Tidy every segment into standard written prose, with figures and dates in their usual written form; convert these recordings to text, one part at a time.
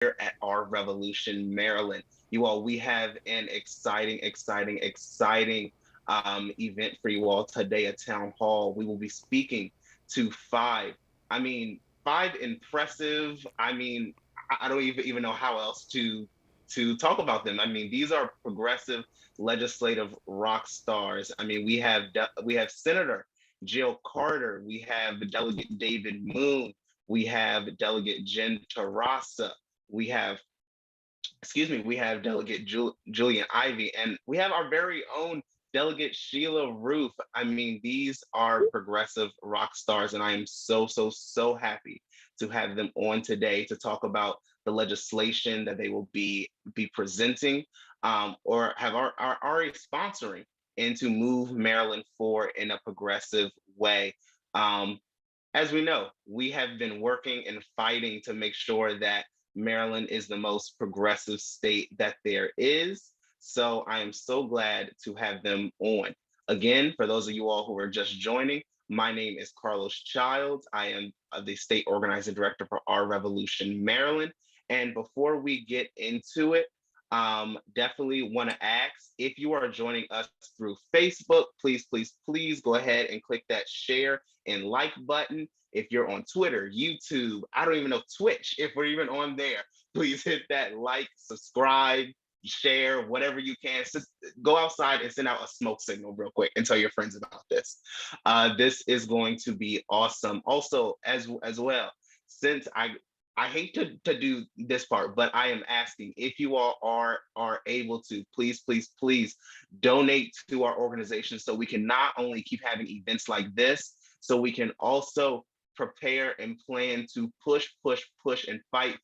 at our Revolution, Maryland. You all, we have an exciting event for you all today at Town Hall. We will be speaking to five impressive. I don't even know how else to talk about them. I mean, these are progressive legislative rock stars. I mean, we have Senator Jill Carter, we have Delegate David Moon, we have Delegate Jen Terrasa, we have, we have Delegate Julian Ivey, and we have our very own Delegate Sheila Ruth. I mean, these are progressive rock stars, and I am so happy to have them on today to talk about the legislation that they will be presenting, or have are already sponsoring, and to move Maryland forward in a progressive way. Um, as we know, we have been working and fighting to make sure that Maryland is the most progressive state that there is. So I am so glad to have them on. Again, for those of you all who are just joining, my name is Carlos Childs. I am the state organizing director for Our Revolution Maryland. And before we get into it, definitely want to ask, if you are joining us through Facebook, please go ahead and click that share and like button. If you're on Twitter, YouTube, I don't even know, Twitch, if we're even on there, please hit that like, subscribe, share, whatever you can. Just go outside and send out a smoke signal real quick and tell your friends about this. This is going to be awesome. Also, as well, since I hate to do this part, but I am asking if you all are able to, please donate to our organization, so we can not only keep having events like this, so we can also prepare and plan to push, and fight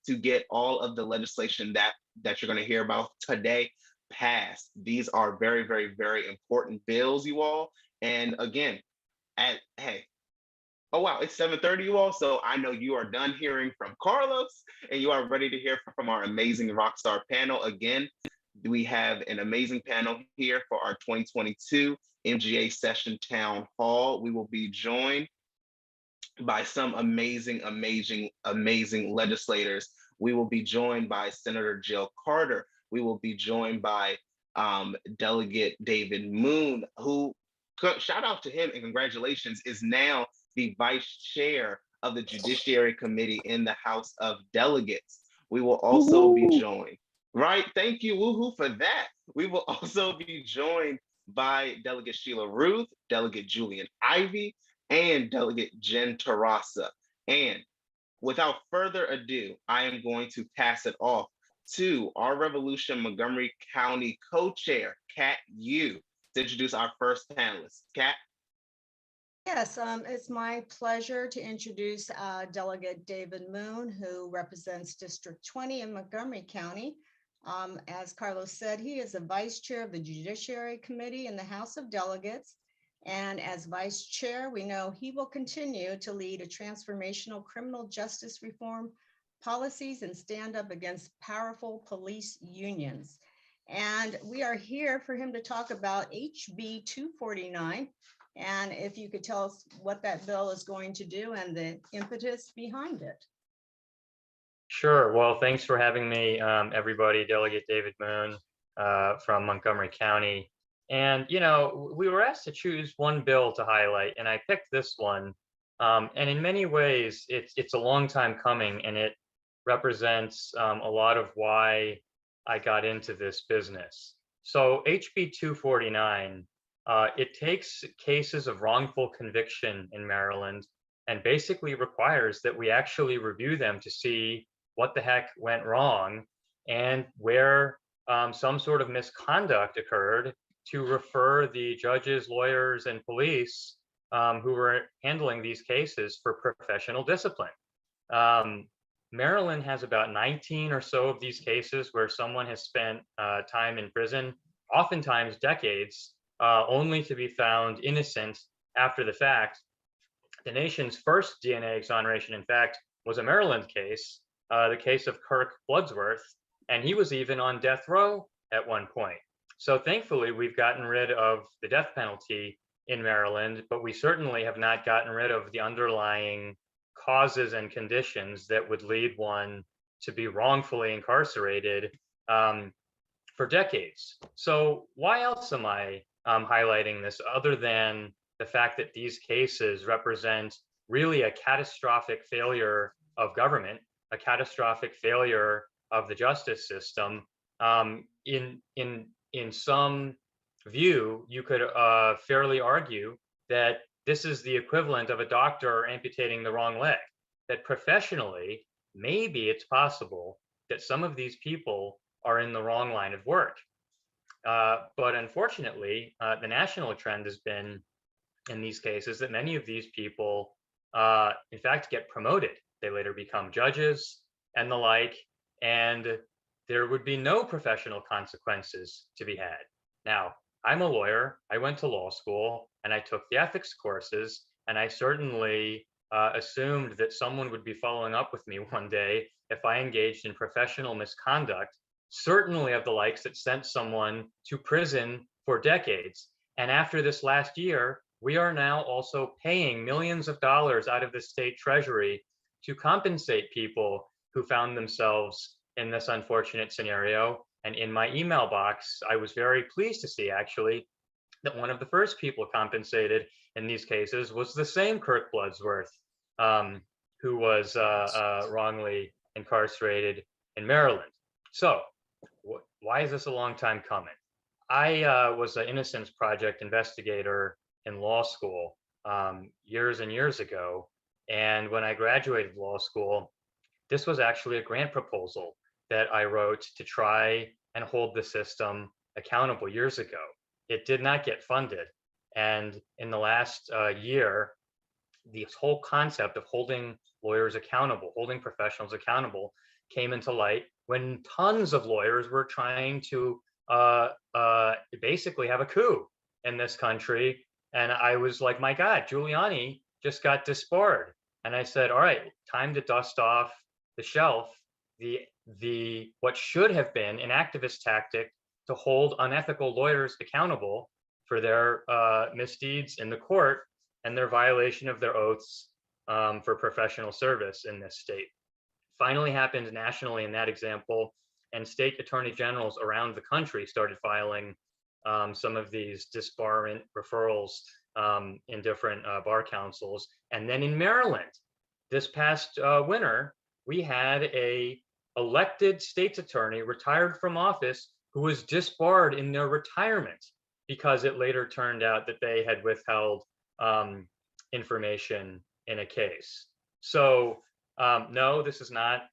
to get all of the legislation that you're going to hear about today passed. These are very important bills, you all. And again, hey, oh wow, it's 7:30, you all. So I know you are done hearing from Carlos, and you are ready to hear from our amazing rockstar panel. Again, we have an amazing panel here for our 2022 MGA Session Town Hall. We will be joined by some amazing legislators. We will be joined by Senator Jill Carter. We will be joined by Delegate David Moon, who, shout out to him and congratulations, is now the vice chair of the Judiciary Committee in the House of Delegates. We will also be joined, right? Thank you, woohoo, for that. We will also be joined by Delegate Sheila Ruth, Delegate Julian Ivey, and Delegate Jen Terrasa. And without further ado, I am going to pass it off to our Revolution Montgomery County co-chair, Kat Yu, to introduce our first panelist. Kat? Yes, it's my pleasure to introduce Delegate David Moon, who represents District 20 in Montgomery County. As Carlos said, he is the vice chair of the Judiciary Committee in the House of Delegates. And as vice chair, we know he will continue to lead a transformational criminal justice reform policies and stand up against powerful police unions. And we are here for him to talk about HB 249. And if you could tell us what that bill is going to do and the impetus behind it. Sure. Well, thanks for having me, everybody. Delegate David Moon from Montgomery County. And, you know, we were asked to choose one bill to highlight, and I picked this one. And in many ways, it's a long time coming, and it represents a lot of why I got into this business. So HB 249, it takes cases of wrongful conviction in Maryland and basically requires that we actually review them to see what the heck went wrong and where some sort of misconduct occurred, to refer the judges, lawyers, and police who were handling these cases for professional discipline. Maryland has about 19 or so of these cases where someone has spent time in prison, oftentimes decades, only to be found innocent after the fact. The nation's first DNA exoneration, in fact, was a Maryland case, the case of Kirk Bloodsworth, and he was even on death row at one point. So thankfully, we've gotten rid of the death penalty in Maryland, but we certainly have not gotten rid of the underlying causes and conditions that would lead one to be wrongfully incarcerated for decades. So why else am I highlighting this other than the fact that these cases represent really a catastrophic failure of government, a catastrophic failure of the justice system? In some view, you could fairly argue that this is the equivalent of a doctor amputating the wrong leg, that professionally, maybe it's possible that some of these people are in the wrong line of work. But unfortunately, the national trend has been in these cases that many of these people, in fact, get promoted. They later become judges and the like, and there would be no professional consequences to be had. Now, I'm a lawyer, I went to law school, and I took the ethics courses, and I certainly assumed that someone would be following up with me one day if I engaged in professional misconduct, certainly of the likes that sent someone to prison for decades. And after this last year, we are now also paying millions of dollars out of the state treasury to compensate people who found themselves in this unfortunate scenario. And in my email box, I was very pleased to see actually that one of the first people compensated in these cases was the same Kirk Bloodsworth, who was wrongly incarcerated in Maryland. So why is this a long time coming? I was an Innocence Project investigator in law school years and years ago. And when I graduated law school, this was actually a grant proposal that I wrote to try and hold the system accountable years ago. It did not get funded. And in the last year, this whole concept of holding lawyers accountable, holding professionals accountable, came into light when tons of lawyers were trying to basically have a coup in this country. And I was like, my God, Giuliani just got disbarred. And I said, all right, time to dust off the shelf the what should have been an activist tactic to hold unethical lawyers accountable for their misdeeds in the court and their violation of their oaths for professional service in this state. Finally happened nationally in that example, and state attorney generals around the country started filing some of these disbarment referrals in different bar councils. And then in Maryland, this past winter, we had a elected state's attorney retired from office who was disbarred in their retirement because it later turned out that they had withheld information in a case. So no, this is not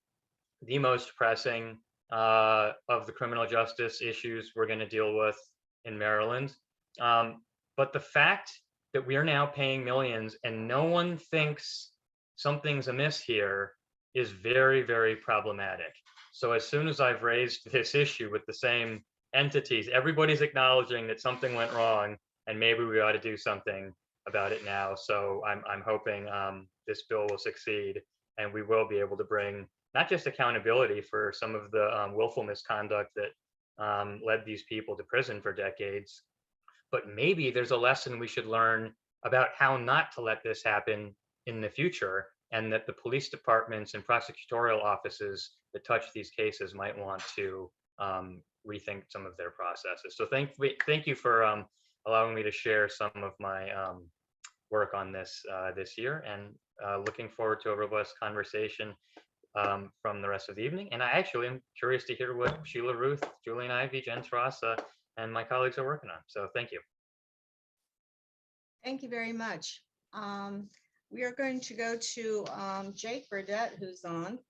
the most pressing of the criminal justice issues we're going to deal with in Maryland. But the fact that we are now paying millions and no one thinks something's amiss here is very, very problematic. So as soon as I've raised this issue with the same entities, everybody's acknowledging that something went wrong and maybe we ought to do something about it now. So I'm hoping this bill will succeed and we will be able to bring not just accountability for some of the willful misconduct that led these people to prison for decades, but maybe there's a lesson we should learn about how not to let this happen in the future, and that the police departments and prosecutorial offices that touch these cases might want to rethink some of their processes. So thank you for allowing me to share some of my work on this this year, and looking forward to a robust conversation from the rest of the evening. And I actually am curious to hear what Sheila, Ruth, Julian, Ivey, Jen, Terrasa, and my colleagues are working on. So thank you. Thank you very much. We are going to go to Jake Burdett, who's on.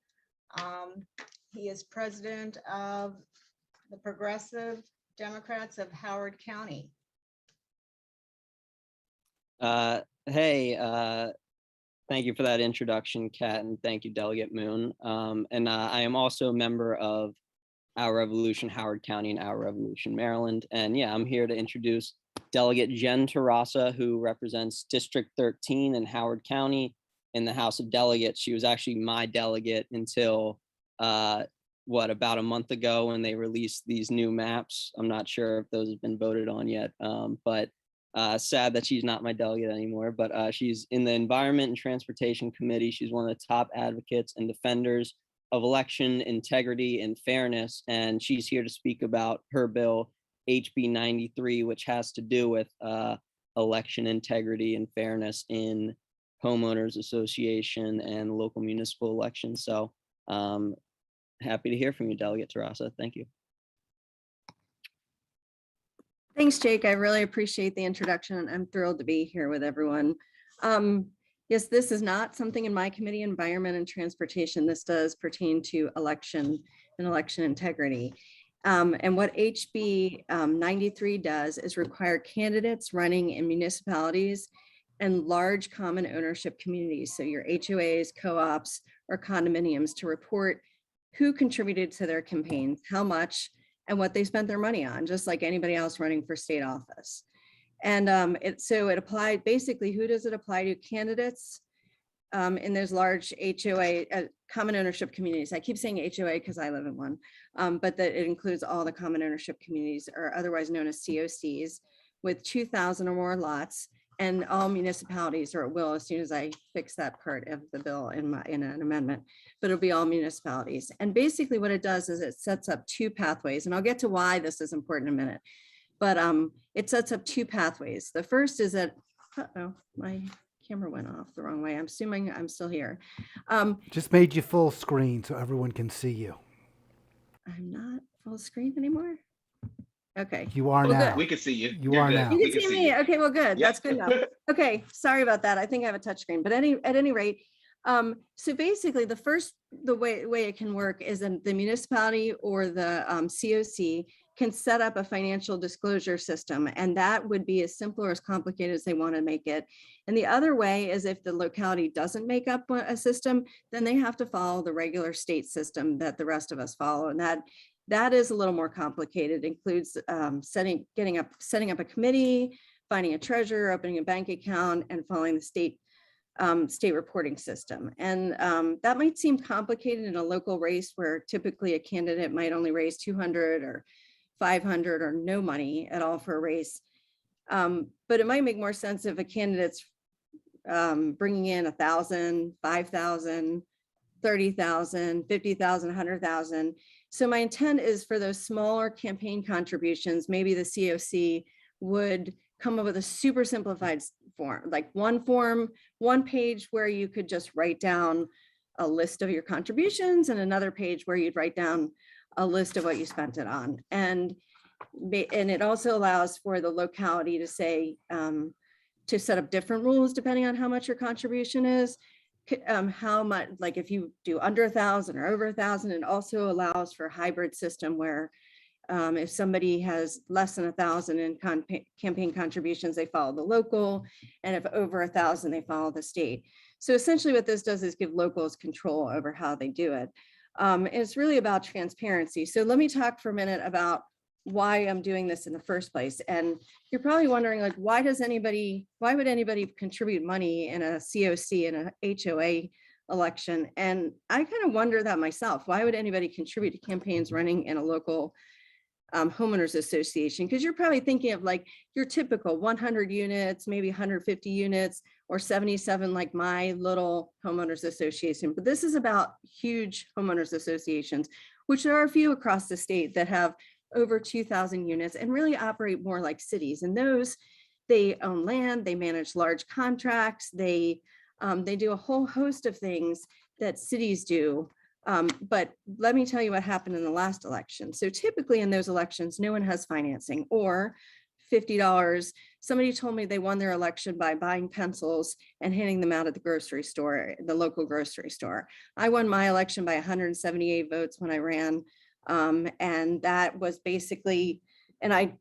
He is president of the Progressive Democrats of Howard County. Hey, thank you for that introduction, Kat, and thank you, Delegate Moon. And I am also a member of Our Revolution Howard County and Our Revolution Maryland. And yeah, I'm here to introduce Delegate Jen Terrasa, who represents District 13 in Howard County in the House of Delegates. She was actually my delegate until about a month ago when they released these new maps. I'm not sure if those have been voted on yet, but sad that she's not my delegate anymore. But she's in the Environment and Transportation Committee. She's one of the top advocates and defenders election integrity and fairness, and she's here to speak about her bill, HB 93, which has to do with election integrity and fairness in homeowners association and local municipal elections. So happy to hear from you, Delegate Terrasa. Thank you. Thanks, Jake. I really appreciate the introduction. I'm thrilled to be here with everyone. Yes, this is not something in my committee, Environment and Transportation. This does pertain to election and election integrity. And what HB 93 does is require candidates running in municipalities and large common ownership communities, so your HOAs, co-ops, or condominiums, to report who contributed to their campaigns, how much, and what they spent their money on, just like anybody else running for state office. And it applied, basically, who does it apply to? Candidates in those large HOA, common ownership communities. I keep saying HOA because I live in one, but that it includes all the common ownership communities, or otherwise known as COCs, with 2,000 or more lots, and all municipalities, or it will as soon as I fix that part of the bill in an amendment, but it'll be all municipalities. And basically what it does is it sets up two pathways, and I'll get to why this is important in a minute. But it sets up two pathways. The first is that, my camera went off the wrong way. I'm assuming I'm still here. Just made you full screen so everyone can see you. I'm not full screen anymore. Okay. You are Well, now. good. We can see you. You You're are good. now. You We can see me. you. Okay, well, good. Yep. That's good enough. Okay, sorry about that. I think I have a touch screen, but at any rate, so basically the way it can work is that the municipality or the COC can set up a financial disclosure system, and that would be as simple or as complicated as they want to make it. And the other way is if the locality doesn't make up a system, then they have to follow the regular state system that the rest of us follow, and that is a little more complicated. It includes setting up a committee, finding a treasurer, opening a bank account, and following the state reporting system. And that might seem complicated in a local race where typically a candidate might only raise 200 or 500 or no money at all for a race. But it might make more sense if a candidate's bringing in 1,000, 5,000, 30,000, 50,000, 100,000. So my intent is for those smaller campaign contributions, maybe the COC would come up with a super simplified form, like one page where you could just write down a list of your contributions, and another page where you'd write down a list of what you spent it on. And it also allows for the locality to say, to set up different rules depending on how much your contribution is. How much, like if you do under 1,000 or over 1,000, it also allows for a hybrid system where if somebody has less than 1,000 in campaign contributions, they follow the local, and if over 1,000, they follow the state. So essentially what this does is give locals control over how they do it. And it's really about transparency. So let me talk for a minute about why I'm doing this in the first place. And you're probably wondering, like, why would anybody contribute money in a COC and a HOA election? And I kind of wonder that myself. Why would anybody contribute to campaigns running in a local homeowners association? Because you're probably thinking of like your typical 100 units, maybe 150 units, or 77 like my little homeowners association. But this is about huge homeowners associations, which there are a few across the state that have over 2,000 units and really operate more like cities. And those, they own land, they manage large contracts, they do a whole host of things that cities do. But let me tell you what happened in the last election. So typically in those elections, no one has financing or $50. Somebody told me they won their election by buying pencils and handing them out at the grocery store, the local grocery store. I won my election by 178 votes when I ran. And that was basically, and I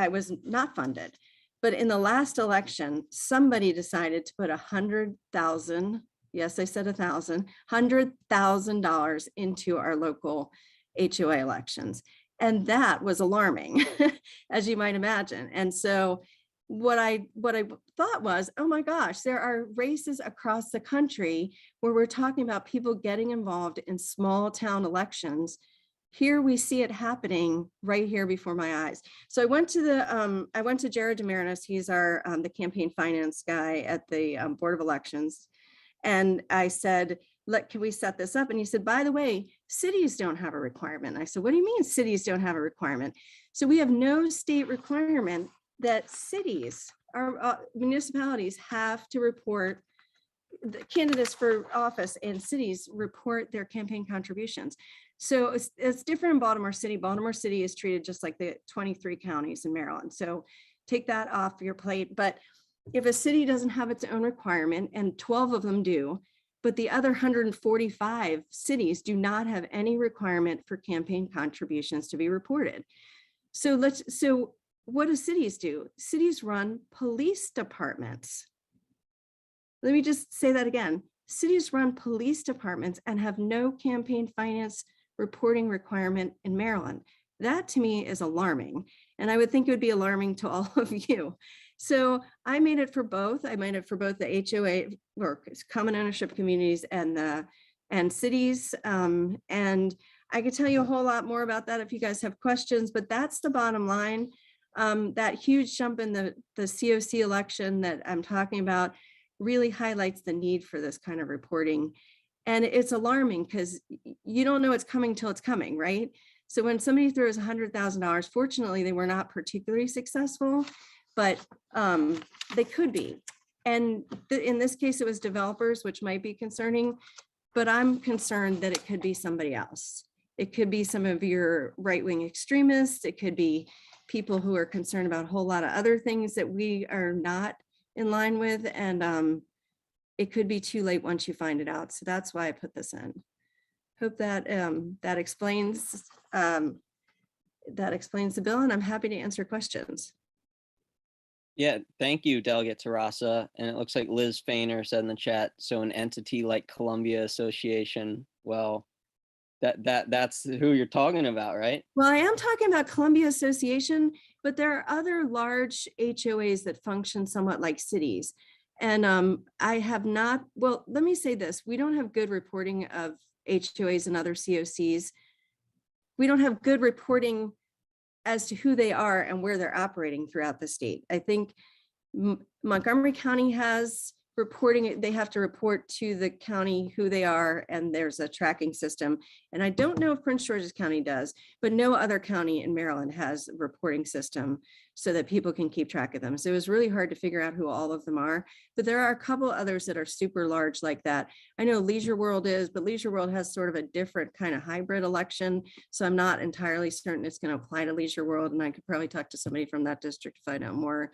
was not funded. But in the last election, somebody decided to put 100,000, yes, I said 1,000, $100,000 into our local HOA elections. And that was alarming, as you might imagine. And so what I thought was, oh my gosh, there are races across the country where we're talking about people getting involved in small town elections. Here we see it happening right here before my eyes. So I went to Jared Demarinis. He's our the campaign finance guy at the Board of Elections. And I said, can we set this up? And he said, by the way, cities don't have a requirement. I said, what do you mean cities don't have a requirement? So we have no state requirement that cities, our municipalities have to report, the candidates for office in cities report their campaign contributions. So it's different in Baltimore City. Baltimore City is treated just like the 23 counties in Maryland. So take that off your plate. But if a city doesn't have its own requirement, and 12 of them do, but the other 145 cities do not have any requirement for campaign contributions to be reported. So what do cities do? Cities run police departments. Let me just say that again. Cities run police departments and have no campaign finance reporting requirement in Maryland. That to me is alarming. And I would think it would be alarming to all of you. So I made it for both. I made it for both the HOA or common ownership communities and cities. And I could tell you a whole lot more about that if you guys have questions, but that's the bottom line. That huge jump in the COC election that I'm talking about really highlights the need for this kind of reporting. And it's alarming because you don't know it's coming till it's coming, right? So when somebody throws $100,000, fortunately, they were not particularly successful, but they could be. And in this case, it was developers, which might be concerning, but I'm concerned that it could be somebody else. It could be some of your right-wing extremists. It could be people who are concerned about a whole lot of other things that we are not in line with. And it could be too late once you find it out. So that's why I put this in. Hope that that explains the bill, and I'm happy to answer questions. Yeah, thank you, Delegate Terrasa. And it looks like Liz Fainer said in the chat, so an entity like Columbia Association, well, that's who you're talking about, right? Well, I am talking about Columbia Association, but there are other large HOAs that function somewhat like cities. And I have not, well, let me say this, we don't have good reporting of HOAs and other COCs. We don't have good reporting as to who they are and where they're operating throughout the state. I think Montgomery County has reporting, they have to report to the county who they are, and there's a tracking system. And I don't know if Prince George's County does, but no other county in Maryland has a reporting system so that people can keep track of them. So it was really hard to figure out who all of them are, but there are a couple others that are super large like that. I know Leisure World is, but Leisure World has sort of a different kind of hybrid election. So I'm not entirely certain it's going to apply to Leisure World. And I could probably talk to somebody from that district to find out more.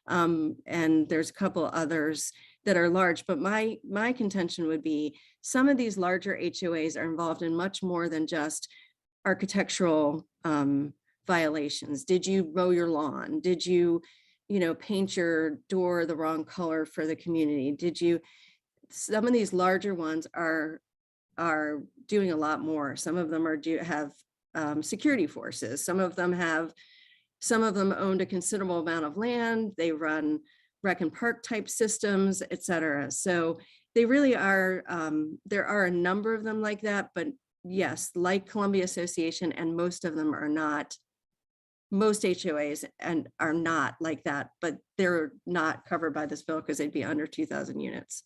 And there's a couple others that are large, but my contention would be some of these larger HOAs are involved in much more than just architectural violations. Did you mow your lawn? Did you, paint your door the wrong color for the community? Did you? Some of these larger ones are doing a lot more. Some of them have security forces. Some of them owned a considerable amount of land. They run rec and park type systems, et cetera. So they really are, there are a number of them like that, but yes, like Columbia Association, and most of them are not, most HOAs and are not like that, but they're not covered by this bill because they'd be under 2,000 units.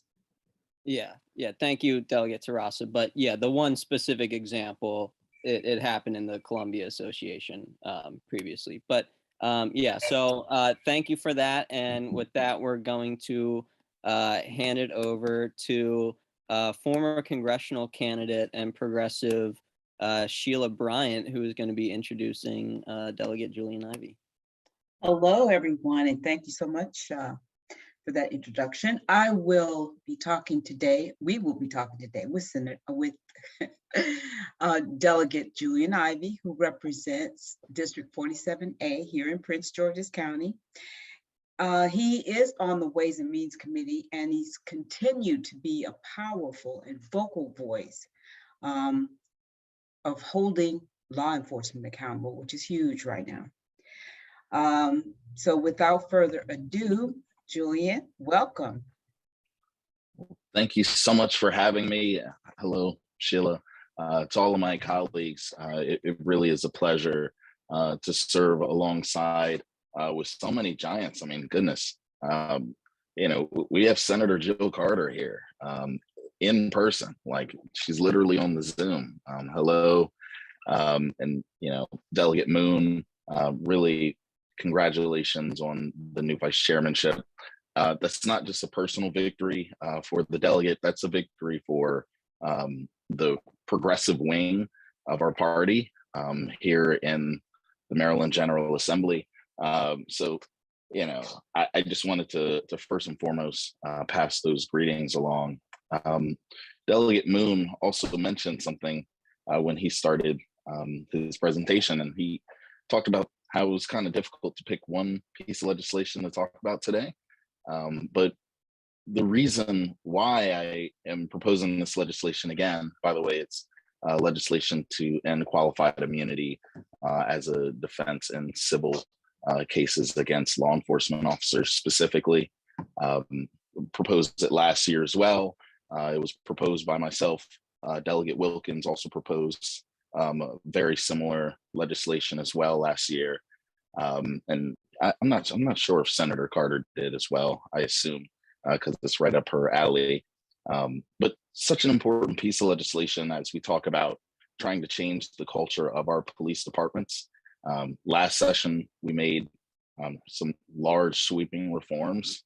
Yeah. Thank you, Delegate Terrasa. But yeah, the one specific example, it happened in the Columbia Association previously. But yeah, so thank you for that. And with that, we're going to hand it over to former congressional candidate and progressive Sheila Bryant, who is going to be introducing Delegate Julian Ivey. Hello, everyone, and thank you so much for that introduction. We will be talking today with Delegate Julian Ivey, who represents District 47A here in Prince George's County. He is on the Ways and Means Committee, and he's continued to be a powerful and vocal voice of holding law enforcement accountable, which is huge right now. So without further ado, Julian, welcome. Thank you so much for having me. Hello, Sheila. To all of my colleagues, it really is a pleasure to serve alongside with so many giants. I mean, goodness, we have Senator Jill Carter here. in person. Like, she's literally on the Zoom. Hello. And, you know, Delegate Moon, really congratulations on the new vice chairmanship. That's not just a personal victory for the delegate, that's a victory for the progressive wing of our party here in the Maryland General Assembly. So, you know, I just wanted to first and foremost pass those greetings along. Delegate Moon also mentioned something when he started his presentation, and he talked about how it was kind of difficult to pick one piece of legislation to talk about today. But the reason why I am proposing this legislation again, by the way, it's legislation to end qualified immunity as a defense in civil cases against law enforcement officers specifically. Proposed it last year as well. It was proposed by myself. Delegate Wilkins also proposed very similar legislation as well last year. And I'm not sure if Senator Carter did as well, I assume, because it's right up her alley. But such an important piece of legislation as we talk about trying to change the culture of our police departments. Last session, we made some large sweeping reforms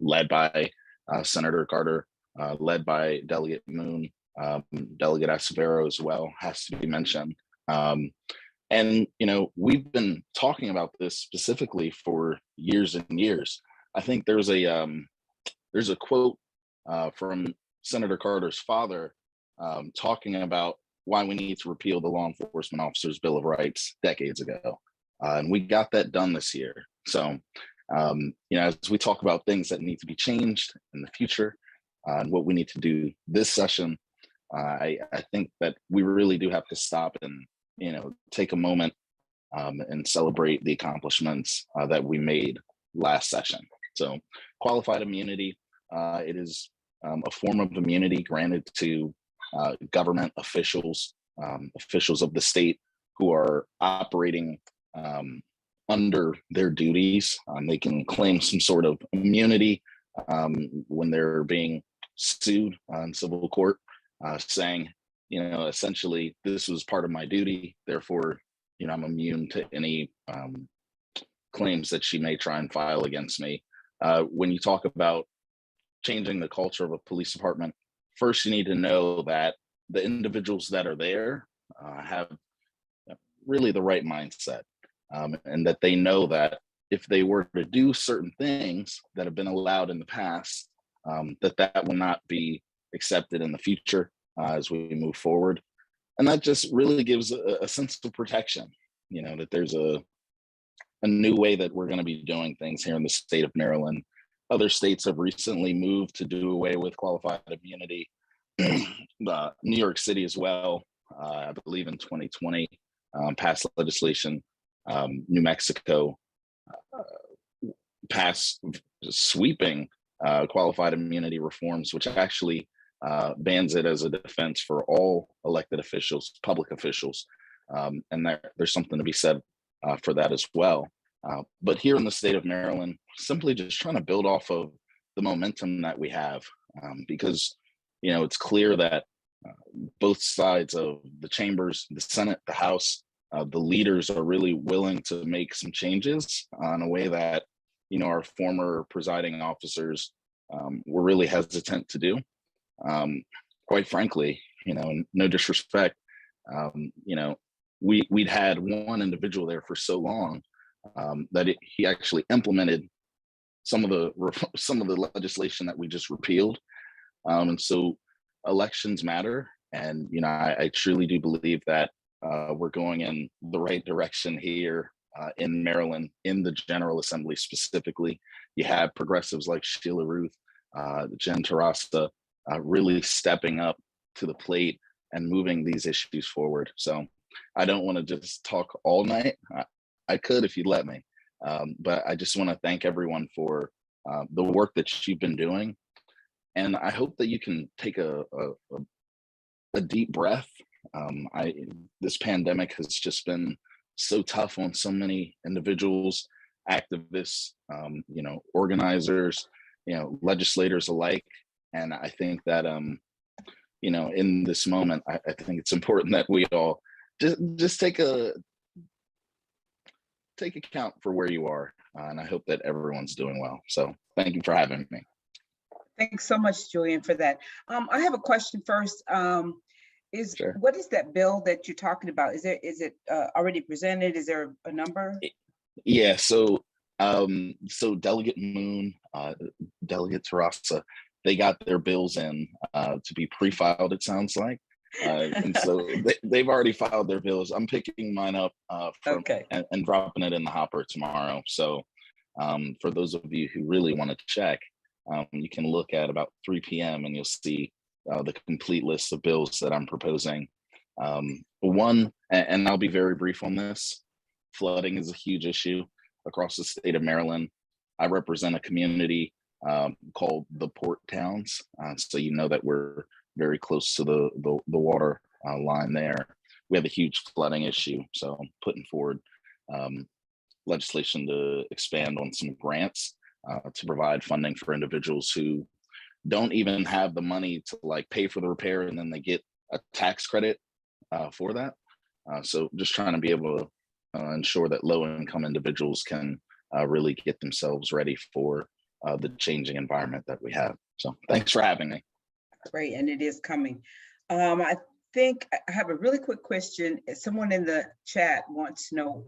led by Senator Carter, led by Delegate Moon, Delegate Acevero as well, has to be mentioned. And, you know, we've been talking about this specifically for years and years. I think there's a quote from Senator Carter's father talking about why we need to repeal the Law Enforcement Officers' Bill of Rights decades ago. And we got that done this year. So, you know, as we talk about things that need to be changed in the future and what we need to do this session, I think that we really do have to stop and, you know, take a moment and celebrate the accomplishments that we made last session. So qualified immunity, it is a form of immunity granted to government officials, officials of the state who are operating under their duties. They can claim some sort of immunity when they're being sued in civil court, saying, you know, essentially, this was part of my duty, therefore, you know, I'm immune to any claims that she may try and file against me. When you talk about changing the culture of a police department, first you need to know that the individuals that are there have really the right mindset, and that they know that if they were to do certain things that have been allowed in the past, that will not be accepted in the future as we move forward. And that just really gives a sense of protection, you know, that there's a new way that we're going to be doing things here in the state of Maryland. Other states have recently moved to do away with qualified immunity. New York City as well, I believe in 2020, passed legislation. New Mexico passed sweeping qualified immunity reforms, which actually bans it as a defense for all elected officials, public officials. And there's something to be said for that as well. But here in the state of Maryland, simply just trying to build off of the momentum that we have, because, you know, it's clear that both sides of the chambers, the Senate, the House, the leaders are really willing to make some changes in a way that, you know, our former presiding officers were really hesitant to do. Quite frankly, you know, no disrespect, you know, we'd had one individual there for so long that he actually implemented some of the legislation that we just repealed. And so elections matter. And, you know, I truly do believe that we're going in the right direction here in Maryland, in the General Assembly specifically. You have progressives like Sheila, Ruth, Jen Terrasa, really stepping up to the plate and moving these issues forward. So I don't want to just talk all night. I could if you'd let me, but I just want to thank everyone for the work that you've been doing. And I hope that you can take a deep breath. This pandemic has just been so tough on so many individuals, activists, you know, organizers, you know, legislators alike. And I think that in this moment, I think it's important that we all just take account for where you are. And I hope that everyone's doing well. So thank you for having me. Thanks so much, Julian, for that. I have a question first. Sure. What is that bill that you're talking about? Is it already presented? Is there a number? Yeah, so Delegate Moon, Delegate Terrasa, they got their bills in to be pre-filed, it sounds like. And so they've already filed their bills. I'm picking mine up and dropping it in the hopper tomorrow. So for those of you who really want to check, you can look at about 3 p.m. and you'll see the complete list of bills that I'm proposing. One, and I'll be very brief on this, flooding is a huge issue across the state of Maryland. I represent a community called the Port Towns. So you know that we're very close to the water line there. We have a huge flooding issue. So I'm putting forward legislation to expand on some grants to provide funding for individuals who don't even have the money to pay for the repair, and then they get a tax credit for that. So just trying to be able to ensure that low-income individuals can really get themselves ready for the changing environment that we have. So thanks for having me. Great, and it is coming. I think I have a really quick question. Someone in the chat wants to know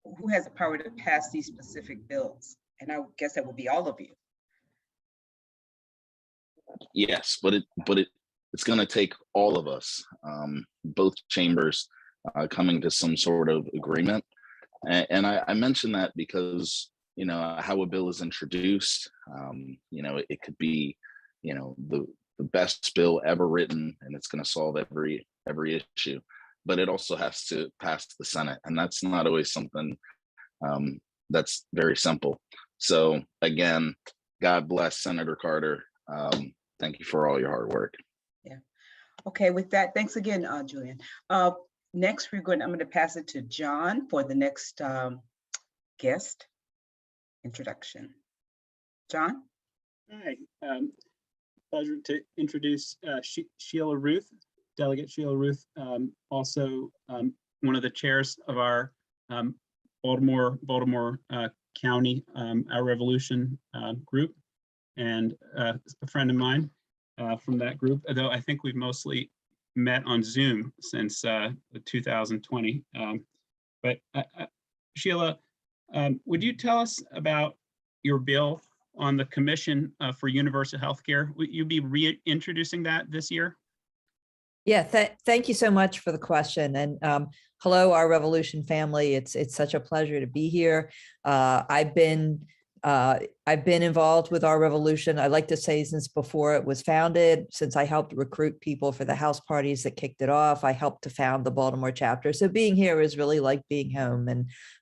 who has the power to pass these specific bills, and I guess that would be all of you. Yes, but it's going to take all of us, both chambers, coming to some sort of agreement. And I mention that because how a bill is introduced. It could be the best bill ever written, and it's going to solve every issue, but it also has to pass the Senate, and that's not always something that's very simple. So again, God bless Senator Carter. Thank you for all your hard work. Yeah. Okay, with that, thanks again, Julian. Next, I'm going to pass it to John for the next guest introduction. John? Hi, pleasure to introduce Sheila Ruth, Delegate Sheila Ruth, also one of the chairs of our Baltimore County, Our Revolution group, and a friend of mine from that group, although I think we've mostly met on Zoom since 2020. But Sheila, would you tell us about your bill on the Commission for Universal Healthcare? Would you be reintroducing that this year? Yeah, thank you so much for the question. And hello, Our Revolution family. It's such a pleasure to be here. I've been involved with Our Revolution, I like to say, since before it was founded, since I helped recruit people for the house parties that kicked it off. I helped to found the Baltimore chapter. So being here is really like being home,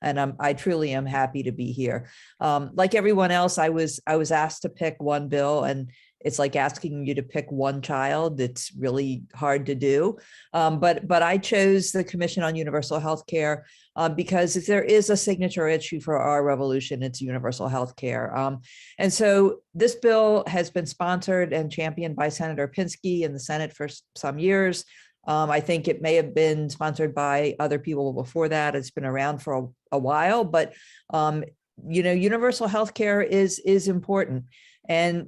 and I truly am happy to be here. Like everyone else, I was asked to pick one bill, and it's like asking you to pick one child. It's really hard to do. But I chose the Commission on Universal Healthcare because if there is a signature issue for Our Revolution, it's universal healthcare. And so this bill has been sponsored and championed by Senator Pinsky in the Senate for some years. I think it may have been sponsored by other people before that. It's been around for a while, but universal healthcare is important. And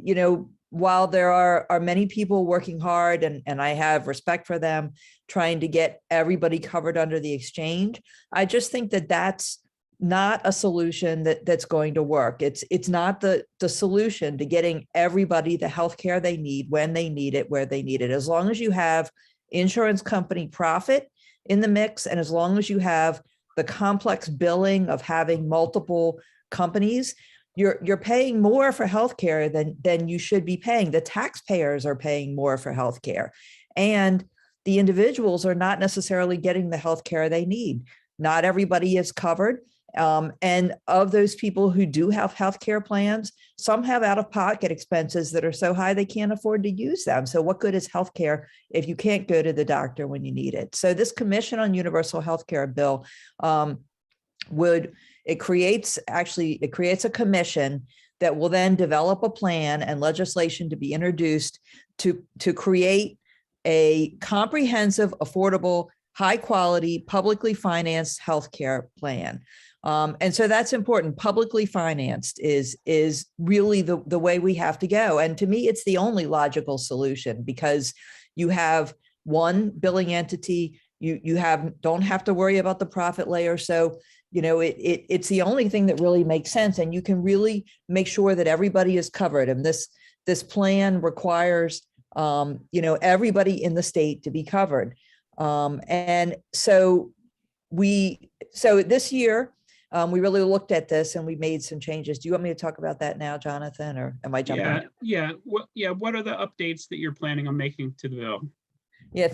while there are many people working hard, and I have respect for them, trying to get everybody covered under the exchange, I just think that that's not a solution that's going to work. It's not the solution to getting everybody the healthcare they need when they need it, where they need it. As long as you have insurance company profit in the mix, and as long as you have the complex billing of having multiple companies, you're paying more for healthcare than you should be paying. The taxpayers are paying more for healthcare, and the individuals are not necessarily getting the healthcare they need. Not everybody is covered. And of those people who do have healthcare plans, some have out-of-pocket expenses that are so high they can't afford to use them. So what good is healthcare if you can't go to the doctor when you need it? So this Commission on Universal Healthcare bill creates a commission that will then develop a plan and legislation to be introduced to create a comprehensive, affordable, high quality, publicly financed healthcare plan. And so that's important. Publicly financed is really the way we have to go. And to me, it's the only logical solution, because you have one billing entity, you don't have to worry about the profit layer. So, you know, it's the only thing that really makes sense, and you can really make sure that everybody is covered. And this plan requires, you know, everybody in the state to be covered. And so this year, we really looked at this and we made some changes. Do you want me to talk about that now, Jonathan, or am I jumping? Yeah. What are the updates that you're planning on making to the bill? Yeah,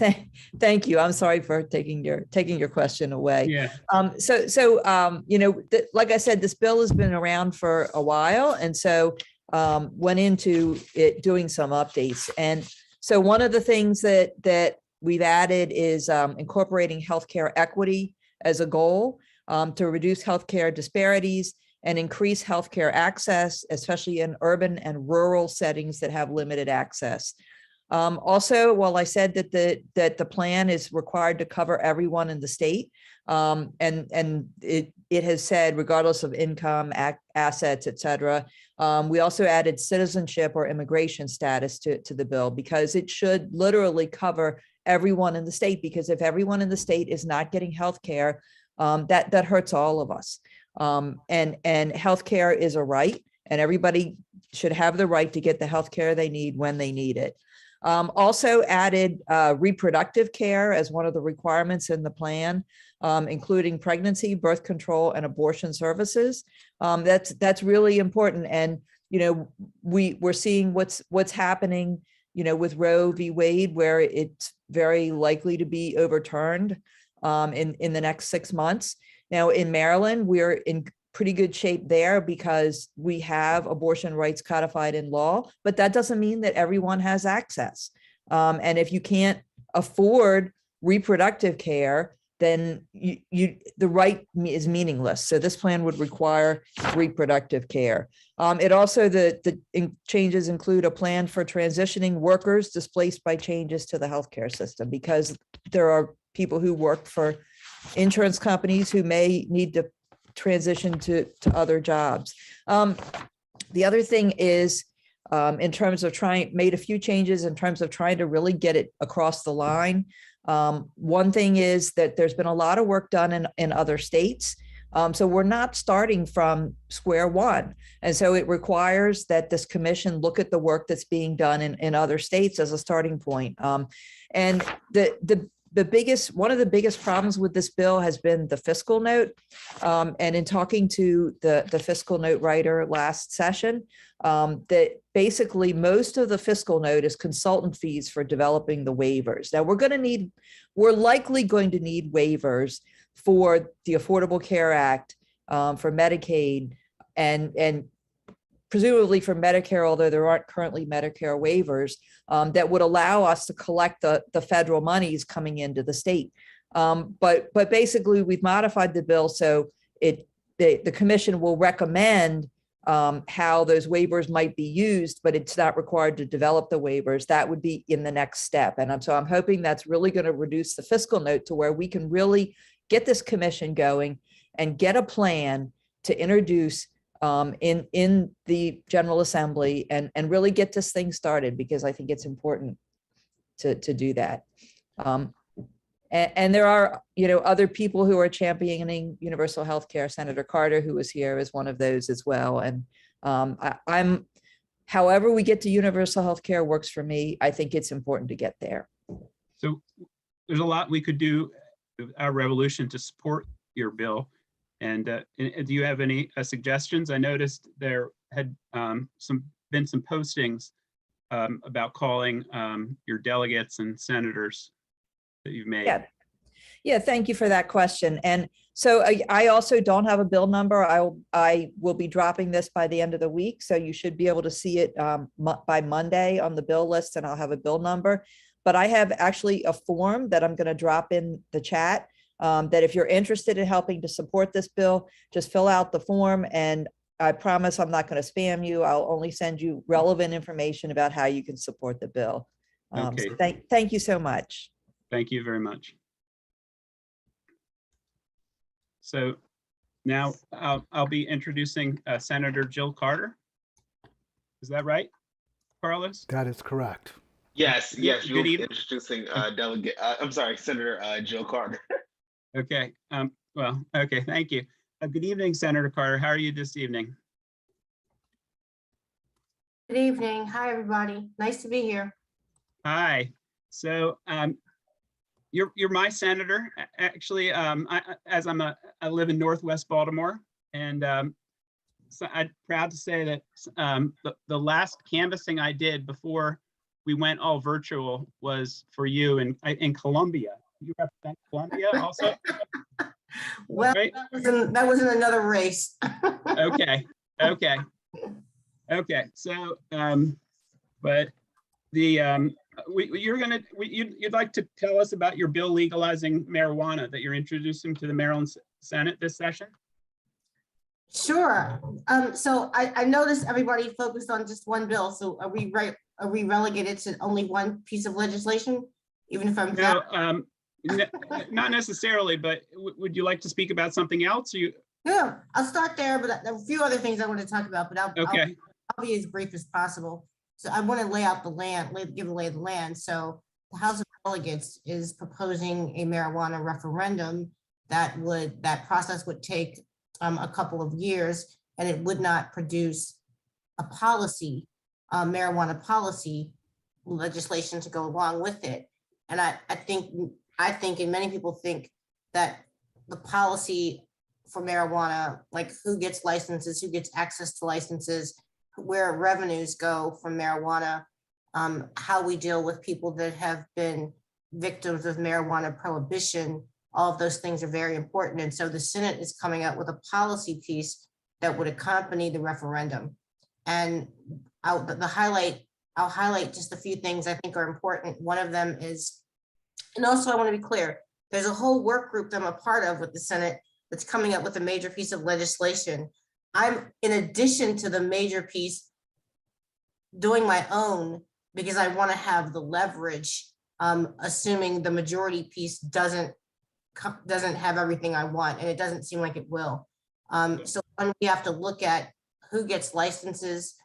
thank you. I'm sorry for taking your question away. Yeah. You know, like I said, this bill has been around for a while, and so went into it doing some updates. And so one of the things that we've added is incorporating healthcare equity as a goal to reduce healthcare disparities and increase healthcare access, especially in urban and rural settings that have limited access. Also, while I said that the plan is required to cover everyone in the state, and it has said regardless of income, assets, et cetera, we also added citizenship or immigration status to the bill, because it should literally cover everyone in the state, because if everyone in the state is not getting health care, that hurts all of us. And healthcare is a right, and everybody should have the right to get the healthcare they need when they need it. Also added reproductive care as one of the requirements in the plan, including pregnancy, birth control, and abortion services. That's really important. And you know, we're seeing what's happening, you know, with Roe v. Wade, where it's very likely to be overturned in the next 6 months. Now in Maryland, we're in pretty good shape there because we have abortion rights codified in law, but that doesn't mean that everyone has access. And if you can't afford reproductive care, then the right is meaningless. So this plan would require reproductive care. It also, the changes include a plan for transitioning workers displaced by changes to the healthcare system, because there are people who work for insurance companies who may need to transition to other jobs. The other thing is, in terms of made a few changes in terms of trying to really get it across the line. One thing is that there's been a lot of work done in other states. So we're not starting from square one. And so it requires that this commission look at the work that's being done in other states as a starting point. And one of the biggest problems with this bill has been the fiscal note. And in talking to the fiscal note writer last session, that basically most of the fiscal note is consultant fees for developing the waivers. Now we're likely going to need waivers for the Affordable Care Act, for Medicaid, and presumably for Medicare, although there aren't currently Medicare waivers, that would allow us to collect the federal monies coming into the state. But basically we've modified the bill so the commission will recommend how those waivers might be used, but it's not required to develop the waivers. That would be in the next step. And so I'm hoping that's really going to reduce the fiscal note to where we can really get this commission going and get a plan to introduce in the General Assembly and really get this thing started, because I think it's important to do that. And there are, you know, other people who are championing universal health care. Senator Carter, who was here, is one of those as well. And however we get to universal health care works for me. I think it's important to get there. So there's a lot we could do with our revolution to support your bill. And do you have any suggestions? I noticed there had been some postings about calling your delegates and senators that you've made. Yeah, thank you for that question. And so I also don't have a bill number. I will be dropping this by the end of the week, so you should be able to see it by Monday on the bill list, and I'll have a bill number. But I have actually a form that I'm going to drop in the chat. That if you're interested in helping to support this bill, just fill out the form, and I promise I'm not going to spam you. I'll only send you relevant information about how you can support the bill. Okay. Thank you so much. Thank you very much. So now I'll be introducing Senator Jill Carter. Is that right, Carlos? That is correct. Yes, yes, you'll Good be evening. introducing Delegate, I'm sorry, Senator Jill Carter. Okay. Well, okay. Thank you. Good evening, Senator Carter. How are you this evening? Good evening. Hi, everybody. Nice to be here. Hi. So you're my senator. Actually, I live in Northwest Baltimore, and so I'm proud to say that the last canvassing I did before we went all virtual was for you in Columbia. You represent Columbia also? Well, Right? that was in another race. Okay. So, but the you'd like to tell us about your bill legalizing marijuana that you're introducing to the Maryland Senate this session? Sure. So I noticed everybody focused on just one bill. So are we relegated to only one piece of legislation? Even if I'm No, not necessarily, but would you like to speak about something else? Yeah, I'll start there, but there are a few other things I want to talk about, but Okay. I'll be as brief as possible. So I want to lay out the land, give a lay of the land. So the House of Delegates is proposing a marijuana referendum that process would take a couple of years, and it would not produce a policy, marijuana policy legislation to go along with it. And I think, and many people think that the policy for marijuana, like who gets licenses, who gets access to licenses, where revenues go from marijuana, how we deal with people that have been victims of marijuana prohibition, all of those things are very important. And so the Senate is coming out with a policy piece that would accompany the referendum. And I'll highlight just a few things I think are important. One of them is, and also I want to be clear, there's a whole work group that I'm a part of with the Senate that's coming up with a major piece of legislation. I'm, in addition to the major piece, doing my own because I want to have the leverage, assuming the majority piece doesn't have everything I want, and it doesn't seem like it will. So when we have to look at who gets licenses,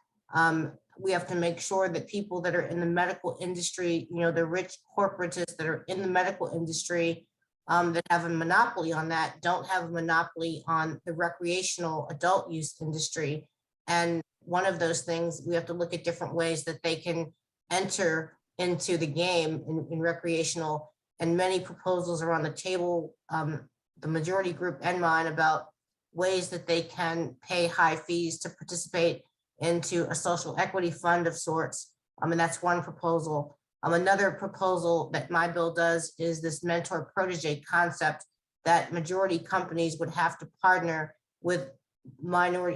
we have to make sure that people that are in the medical industry, the rich corporatists that are in the medical industry that have a monopoly on that, don't have a monopoly on the recreational adult use industry. And one of those things, we have to look at different ways that they can enter into the game in recreational, and many proposals are on the table, the majority group and mine, about ways that they can pay high fees to participate into a social equity fund of sorts. And that's one proposal. Another proposal that my bill does is this mentor protege concept that majority companies would have to partner with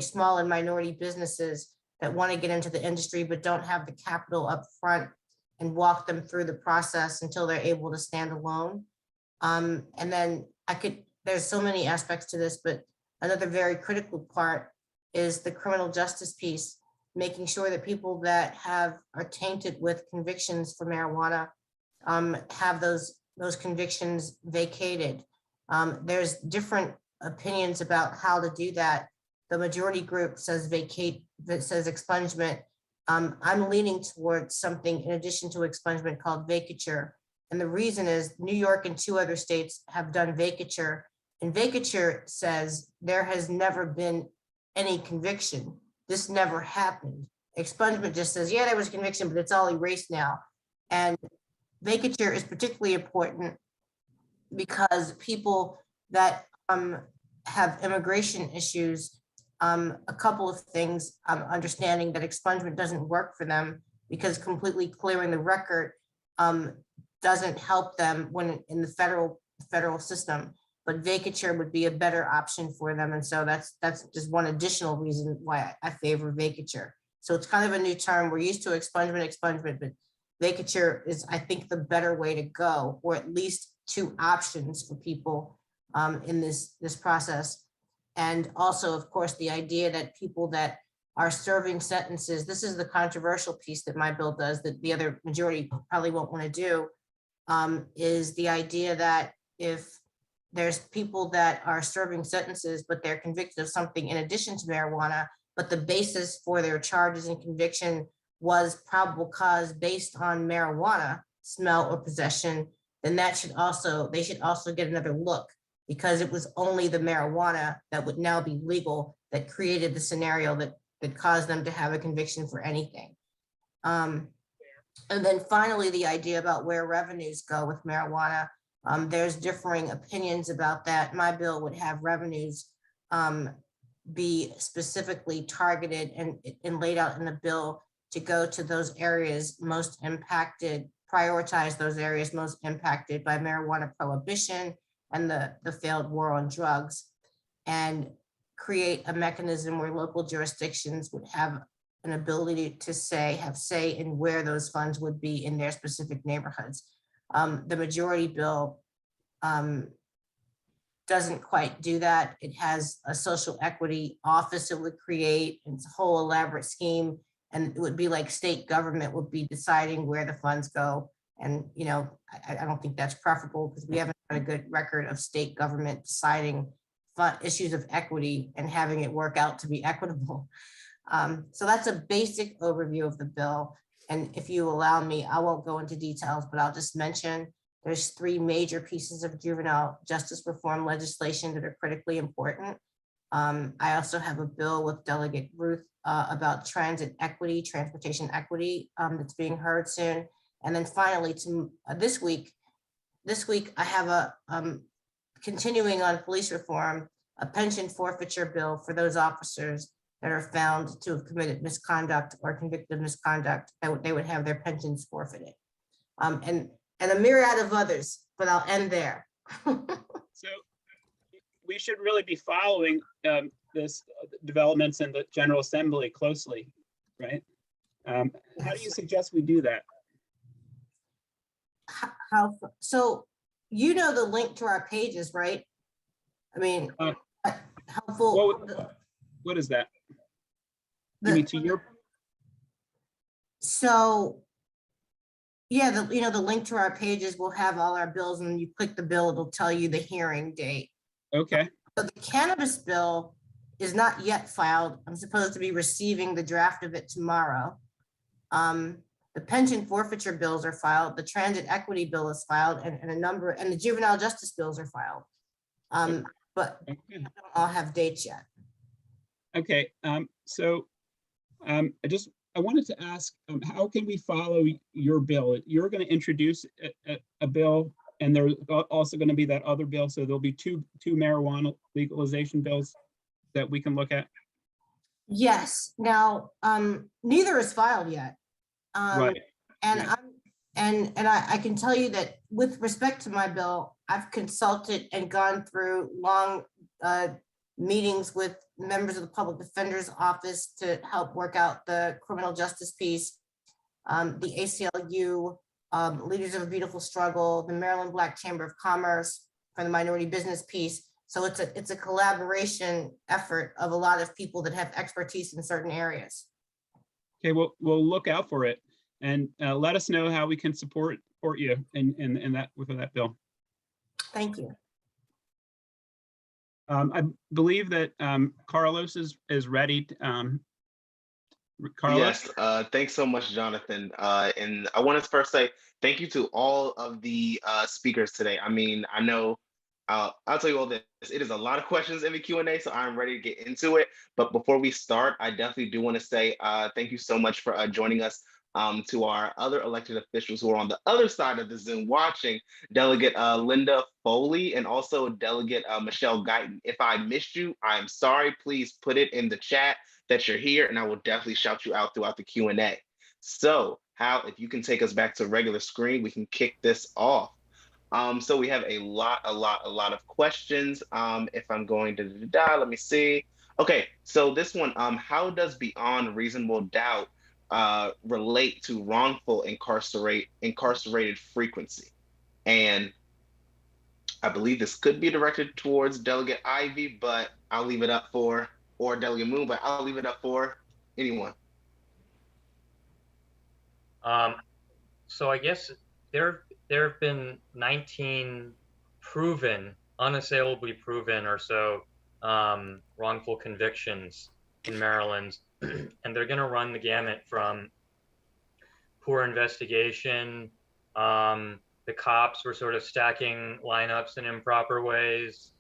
small and minority businesses that want to get into the industry but don't have the capital up front, and walk them through the process until they're able to stand alone. And then there's so many aspects to this, but another very critical part is the criminal justice piece, making sure that people that are tainted with convictions for marijuana have those convictions vacated. There's different opinions about how to do that. The majority group says vacate, that says expungement. I'm leaning towards something in addition to expungement called vacature. And the reason is New York and 2 other states have done vacature, and vacature says there has never been any conviction. This never happened. Expungement just says, yeah, there was a conviction, but it's all erased now. And vacature is particularly important because people that have immigration issues, a couple of things, understanding that expungement doesn't work for them because completely clearing the record doesn't help them when in the federal system, but vacature would be a better option for them. And so that's just one additional reason why I favor vacature. So it's kind of a new term. We're used to expungement, but vacature is, I think, the better way to go, or at least 2 options for people in this process. And also, of course, the idea that people that are serving sentences. This is the controversial piece that my bill does that the other majority probably won't want to do, is the idea that if there's people that are serving sentences, but they're convicted of something in addition to marijuana, but the basis for their charges and conviction was probable cause based on marijuana smell or possession, then they should also get another look, because it was only the marijuana that would now be legal that created the scenario that caused them to have a conviction for anything. And then finally, the idea about where revenues go with marijuana. There's differing opinions about that. My bill would have revenues be specifically targeted and laid out in the bill to go to those areas most impacted, prioritize those areas most impacted by marijuana prohibition and the failed war on drugs, and create a mechanism where local jurisdictions would have an ability to have say in where those funds would be in their specific neighborhoods. The majority bill doesn't quite do that. It has a social equity office it would create. It's a whole elaborate scheme, and it would be like state government would be deciding where the funds go. And, you know, I don't think that's preferable, because we haven't had a good record of state government deciding issues of equity and having it work out to be equitable. So that's a basic overview of the bill. And if you allow me, I won't go into details, but I'll just mention there's 3 major pieces of juvenile justice reform legislation that are critically important. I also have a bill with Delegate Ruth about transportation equity that's being heard soon. And then finally, this week I have a continuing on police reform, a pension forfeiture bill for those officers that are found to have committed misconduct or convicted of misconduct, that they would have their pensions forfeited. And a myriad of others, but I'll end there. So we should really be following this developments in the General Assembly closely, right? How do you suggest we do that? So you know the link to our pages, right? I mean, helpful. What is that? You mean to your? So yeah, the link to our pages will have all our bills, and when you click the bill, it'll tell you the hearing date. Okay. But the cannabis bill is not yet filed. I'm supposed to be receiving the draft of it tomorrow. The pension forfeiture bills are filed, the transit equity bill is filed, and the juvenile justice bills are filed. But okay. they don't all have dates yet. Okay, so I wanted to ask, how can we follow your bill? You're going to introduce a bill, and there's also going to be that other bill. So there'll be two marijuana legalization bills that we can look at. Yes. Now, neither is filed yet. Right. And I can tell you that with respect to my bill, I've consulted and gone through long meetings with members of the Public Defender's Office to help work out the criminal justice piece, the ACLU, Leaders of a Beautiful Struggle, the Maryland Black Chamber of Commerce for the minority business piece. So it's a collaboration effort of a lot of people that have expertise in certain areas. Okay, we'll look out for it, and let us know how we can support you in that bill. Thank you. I believe that Carlos is ready. Carlos? Yes, thanks so much, Jonathan. And I want to first say thank you to all of the speakers today. I mean, I know I'll tell you all this. It is a lot of questions in the Q&A, so I'm ready to get into it. But before we start, I definitely do want to say thank you so much for joining us. To our other elected officials who are on the other side of the Zoom watching, Delegate Linda Foley and also Delegate Michelle Guyton. If I missed you, I'm sorry. Please put it in the chat that you're here, and I will definitely shout you out throughout the Q&A. So Hal, if you can take us back to regular screen, we can kick this off. So we have a lot of questions. If I'm going to let me see. Okay, so this one, how does beyond reasonable doubt relate to wrongful incarcerated frequency? And I believe this could be directed towards Delegate Ivey, but I'll leave it up for, or Delegate Moon, but I'll leave it up for Anyone? So I guess there have been 19 proven, unassailably proven or so wrongful convictions in Maryland, and they're going to run the gamut from poor investigation. The cops were sort of stacking lineups in improper ways.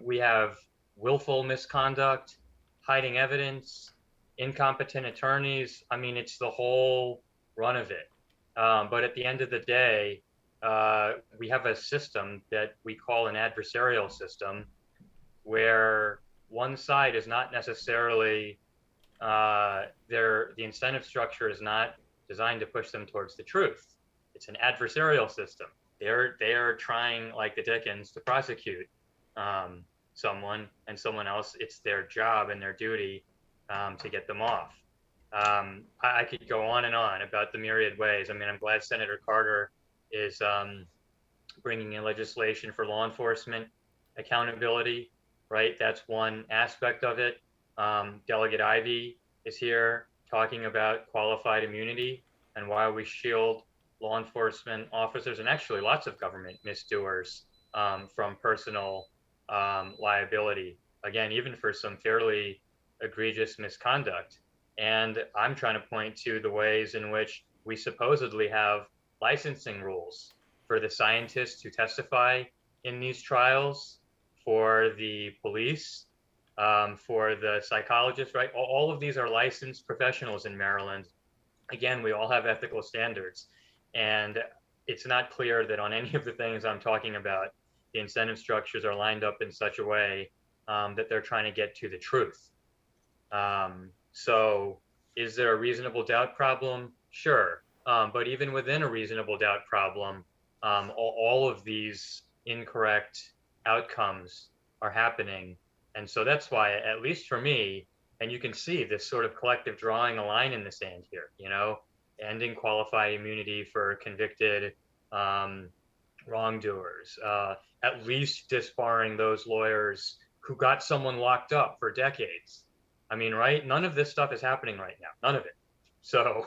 We have willful misconduct, hiding evidence, incompetent attorneys. I mean, it's the whole run of it. But at the end of the day, we have a system that we call an adversarial system where one side is not necessarily, the incentive structure is not designed to push them towards the truth. It's an adversarial system. They are trying like the Dickens to prosecute someone, and someone else, it's their job and their duty to get them off. I could go on and on about the myriad ways. I mean, I'm glad Senator Carter is bringing in legislation for law enforcement accountability, right? That's one aspect of it. Delegate Ivey is here talking about qualified immunity and why we shield law enforcement officers and actually lots of government misdoers from personal liability. Again, even for some fairly egregious misconduct. And I'm trying to point to the ways in which we supposedly have licensing rules for the scientists who testify in these trials, for the police, for the psychologists, right? All of these are licensed professionals in Maryland. Again, we all have ethical standards. And it's not clear that on any of the things I'm talking about, the incentive structures are lined up in such a way that they're trying to get to the truth. So is there a reasonable doubt problem? Sure. But even within a reasonable doubt problem, all of these incorrect outcomes are happening. And so that's why, at least for me, and you can see this sort of collective drawing a line in the sand here, you know, ending qualified immunity for convicted wrongdoers, at least disbarring those lawyers who got someone locked up for decades. I mean, right? None of this stuff is happening right now. None of it. So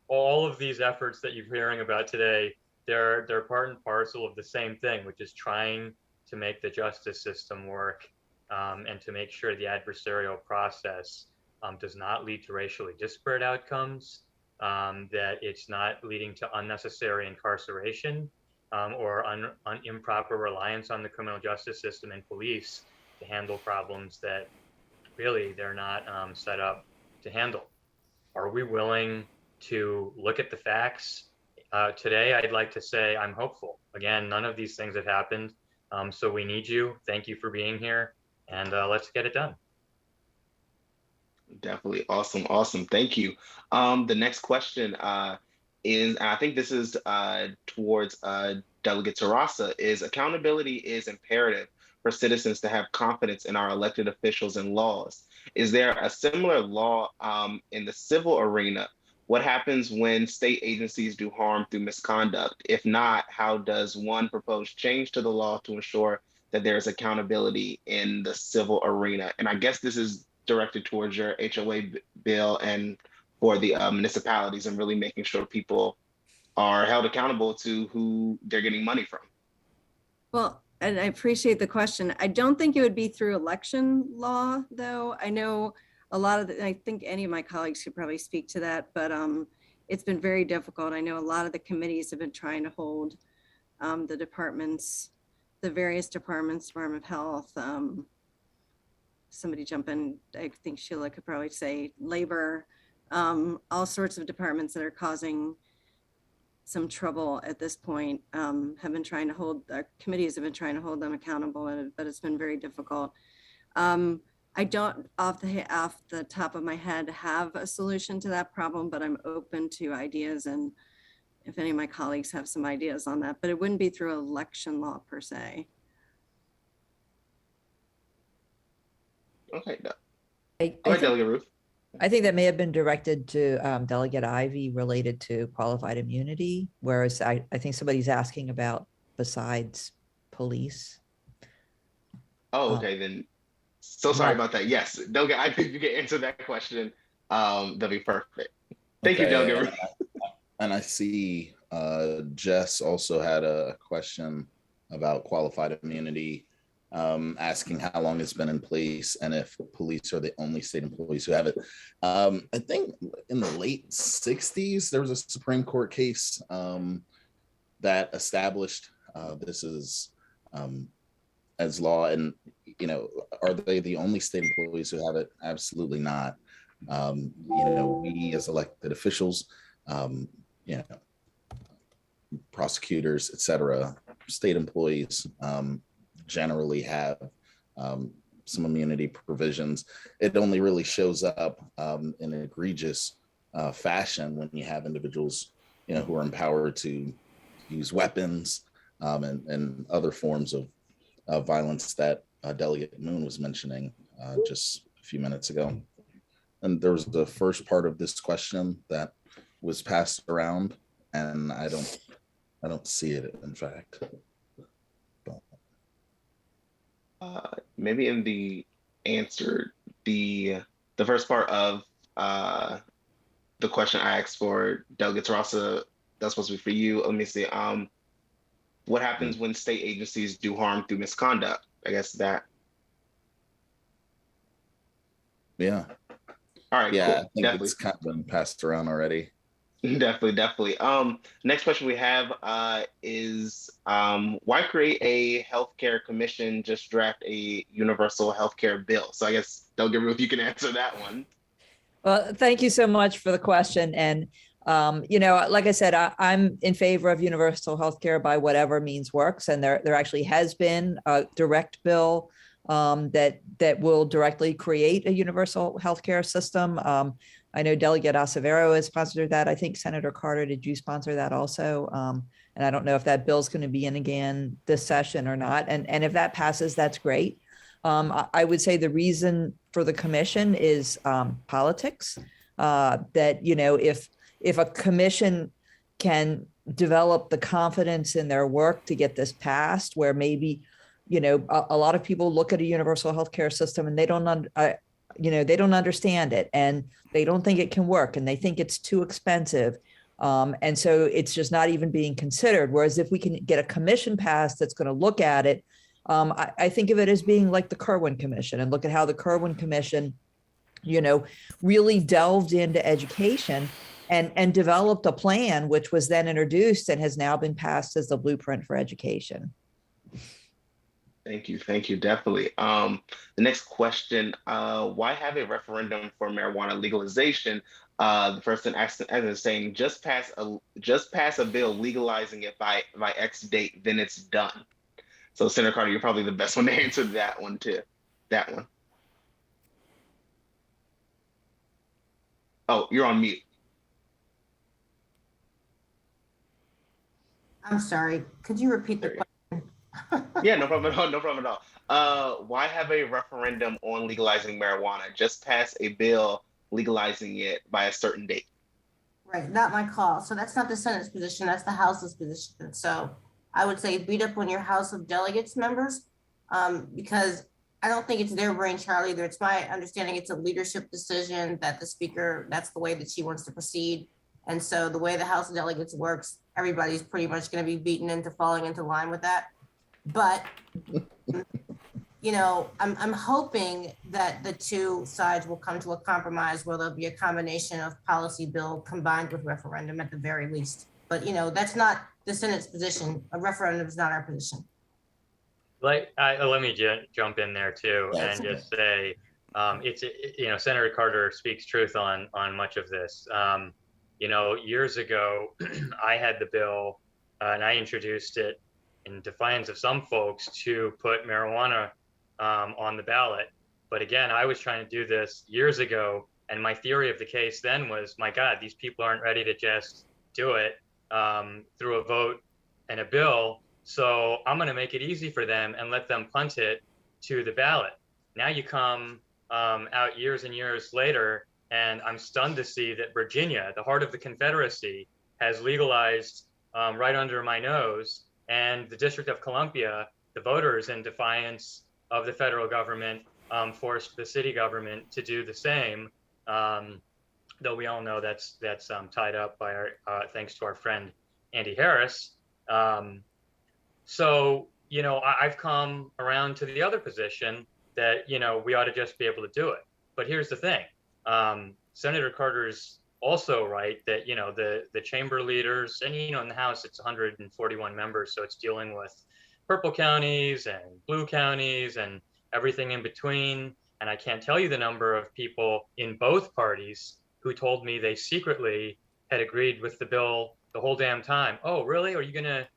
all of these efforts that you're hearing about today, they're part and parcel of the same thing, which is trying to make the justice system work and to make sure the adversarial process does not lead to racially disparate outcomes, that it's not leading to unnecessary incarceration or improper reliance on the criminal justice system and police to handle problems that really they're not set up to handle. Are we willing to look at the facts? Today, I'd like to say I'm hopeful. Again, none of these things have happened. So we need you. Thank you for being here. And let's get it done. Definitely. Awesome. Awesome. Thank you. The next question is, I think this is towards Delegate Terrasa, is accountability is imperative for citizens to have confidence in our elected officials and laws. Is there a similar law in the civil arena? What happens when state agencies do harm through misconduct? If not, how does one propose change to the law to ensure that there is accountability in the civil arena? And I guess this is directed towards your HOA bill and for the municipalities and really making sure people are held accountable to who they're getting money from. Well, and I appreciate the question. I don't think it would be through election law, though. I know a lot of I think any of my colleagues could probably speak to that, but it's been very difficult. I know a lot of the committees have been trying to hold the departments, the various departments, Department of Health, somebody jump in, I think Sheila could probably say labor, all sorts of departments that are causing some trouble at this point, have been trying to hold, our committees have been trying to hold them accountable, but it's been very difficult. I don't off the top of my head have a solution to that problem, but I'm open to ideas, and if any of my colleagues have some ideas on that, but it wouldn't be through election law per se. Okay. I Go ahead, Delegate Ruth. I think that may have been directed to Delegate Ivey related to qualified immunity, whereas I think somebody's asking about besides police. Oh, okay, then So sorry about that. Yes, Delegate, I think you can answer that question. That'd be perfect. Thank you, Okay, Delegate. and I see Jess also had a question about qualified immunity, asking how long it's been in place and if police are the only state employees who have it. I think in the late 60s, there was a Supreme Court case that established this is as law. And, you know, are they the only state employees who have it? Absolutely not. You know, we as elected officials, you know, prosecutors, et cetera, state employees generally have some immunity provisions. It only really shows up in an egregious fashion when you have individuals, you know, who are empowered to use weapons and other forms of violence that Delegate Moon was mentioning just a few minutes ago. And there was the first part of this question that was passed around, and I don't see it, in fact. Maybe in the answer, the first part of the question I asked for Delegate Terrasa, that's supposed to be for you. Let me see. What happens when state agencies do harm through misconduct? I guess that. Yeah. All right. Yeah, Cool. I think Definitely. it's kind of been passed around already. Definitely. Next question we have is why create a healthcare commission? Just draft a universal healthcare bill. So I guess Delegate Ruth, you can answer that one. Well, thank you so much for the question. And, you know, like I said, I'm in favor of universal healthcare by whatever means works. And there actually has been a direct bill that will directly create a universal healthcare system. I know Delegate Acevedo has sponsored that. I think Senator Carter, did you sponsor that also? And I don't know if that bill's going to be in again this session or not. And if that passes, that's great. I would say the reason for the commission is politics. That, you know, if a commission can develop the confidence in their work to get this passed, where maybe, you know, a lot of people look at a universal healthcare system and they don't, you know, they don't understand it and they don't think it can work and they think it's too expensive. And so it's just not even being considered. Whereas if we can get a commission passed that's going to look at it, I think of it as being like the Kirwan Commission, and look at how the Kirwan Commission, you know, really delved into education and developed a plan, which was then introduced and has now been passed as the blueprint for education. Thank you, definitely. The next question, why have a referendum for marijuana legalization? The person asking, as saying, just pass a bill legalizing it by X date, then it's done. So Senator Carter, you're probably the best one to answer that one too. That one. Oh, you're on mute. I'm sorry, could you repeat the question? Yeah, no problem at all. No problem at all. Why have a referendum on legalizing marijuana? Just pass a bill legalizing it by a certain date. Right, not my call. So that's not the Senate's position, that's the House's position. So I would say beat up on your House of Delegates members, because I don't think it's their brainchild either. It's my understanding it's a leadership decision that the speaker, that's the way that she wants to proceed. And so the way the House of Delegates works, everybody's pretty much going to be beaten into falling into line with that. But, you know, I'm hoping that the two sides will come to a compromise where there'll be a combination of policy bill combined with referendum at the very least. But, you know, that's not the Senate's position. A referendum is not our position. Let me jump in there too, Yes. and just say, you know, Senator Carter speaks truth on much of this. You know, years ago, I had the bill and I introduced it in defiance of some folks to put marijuana on the ballot. But again, I was trying to do this years ago, and my theory of the case then was, my God, these people aren't ready to just do it through a vote and a bill. So I'm going to make it easy for them and let them punt it to the ballot. Now you come out years and years later, and I'm stunned to see that Virginia, the heart of the Confederacy, has legalized right under my nose. And the District of Columbia, the voters, in defiance of the federal government, forced the city government to do the same. Though we all know that's tied up by our thanks to our friend Andy Harris. So I've come around to the other position that we ought to just be able to do it. But here's the thing: Senator Carter's also right that the chamber leaders, and in the House it's 141 members, so it's dealing with purple counties and blue counties and everything in between. And I can't tell you the number of people in both parties who told me they secretly had agreed with the bill the whole damn time. Oh, really? Are you gonna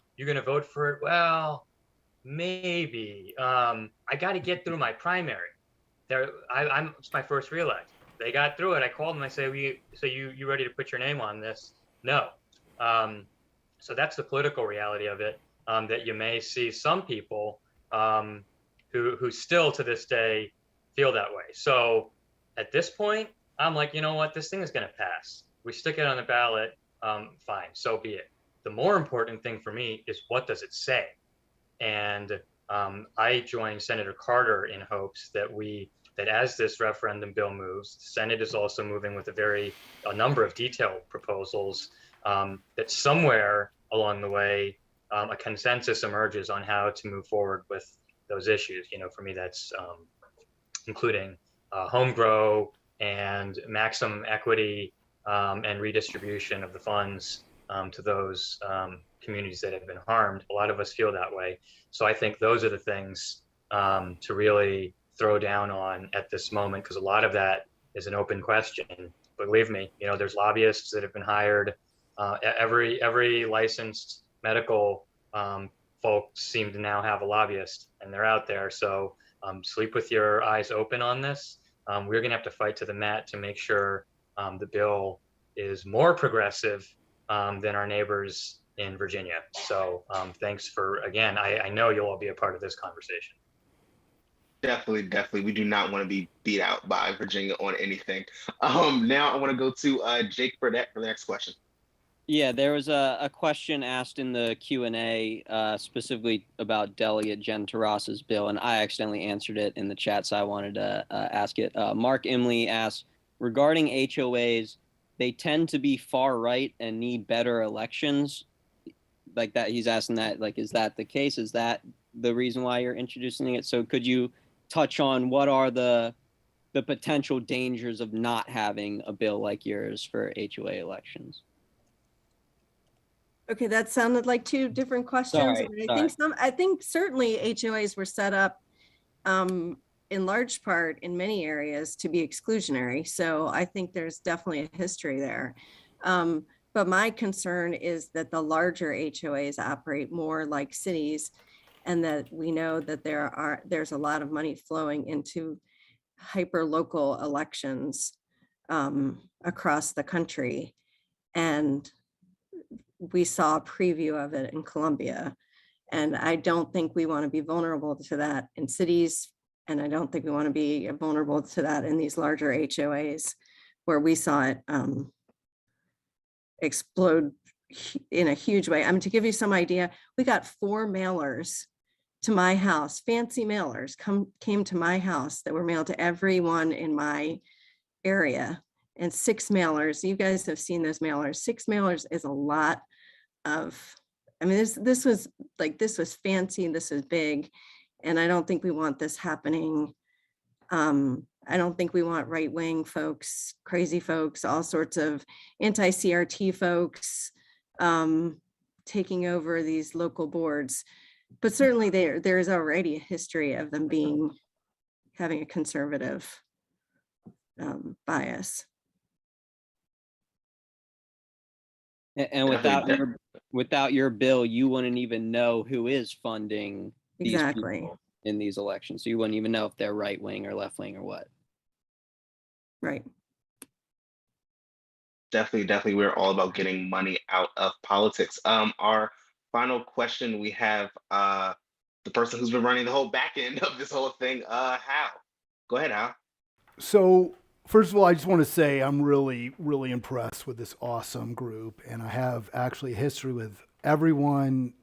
vote for it? Well, maybe. I got to get through my primary. It's my first reelect. They got through it. I called them. I say, you ready to put your name on this? No. So that's the political reality of it. That you may see some people who still to this day feel that way. So at this point, I'm like, you know what? This thing is going to pass. We stick it on the ballot. Fine, so be it. The more important thing for me is what does it say? And I joined Senator Carter in hopes that as this referendum bill moves, the Senate is also moving with a number of detailed proposals, that somewhere along the way, a consensus emerges on how to move forward with those issues. For me, that's including home grow and maximum equity and redistribution of the funds to those communities that have been harmed. A lot of us feel that way. So I think those are the things to really throw down on at this moment, because a lot of that is an open question. Believe me, there's lobbyists that have been hired. Every licensed medical folks seem to now have a lobbyist, and they're out there. So sleep with your eyes open on this. We're going to have to fight to the mat to make sure the bill is more progressive than our neighbors in Virginia. So thanks again, I know you'll all be a part of this conversation. Definitely. We do not want to be beat out by Virginia on anything. Now I want to go to Jake Burdett for the next question. Yeah, there was a question asked in the Q&A specifically about Delegate Jen Terrasa's bill, and I accidentally answered it in the chat, so I wanted to ask it. Mark Imley asked, regarding HOAs, they tend to be far right and need better elections. Like that, he's asking that, like, is that the case? Is that the reason why you're introducing it? So could you touch on what are the potential dangers of not having a bill like yours for HOA elections? Okay, that sounded like two different questions. Sorry. I think certainly HOAs were set up in large part in many areas to be exclusionary. So I think there's definitely a history there. But my concern is that the larger HOAs operate more like cities, and that we know that there's a lot of money flowing into hyper local elections across the country. And we saw a preview of it in Columbia. And I don't think we want to be vulnerable to that in cities. And I don't think we want to be vulnerable to that in these larger HOAs where we saw it explode in a huge way. I mean, to give you some idea, we got 4 mailers to my house, fancy mailers came to my house that were mailed to everyone in my area, and 6 mailers. You guys have seen those mailers. 6 mailers is a lot of, I mean, this was fancy, this was big, and I don't think we want this happening. I don't think we want right-wing folks, crazy folks, all sorts of anti-CRT folks taking over these local boards. But certainly there is already a history of them having a conservative bias. And without your bill, you wouldn't even know who is funding these people in these elections. So you wouldn't even know if they're right wing or left wing or what. Right. Definitely. We're all about getting money out of politics. Our final question, we have the person who's been running the whole back end of this whole thing, Hal. Go ahead, Hal. So first of all, I just want to say I'm really, really impressed with this awesome group. And I have actually a history with everyone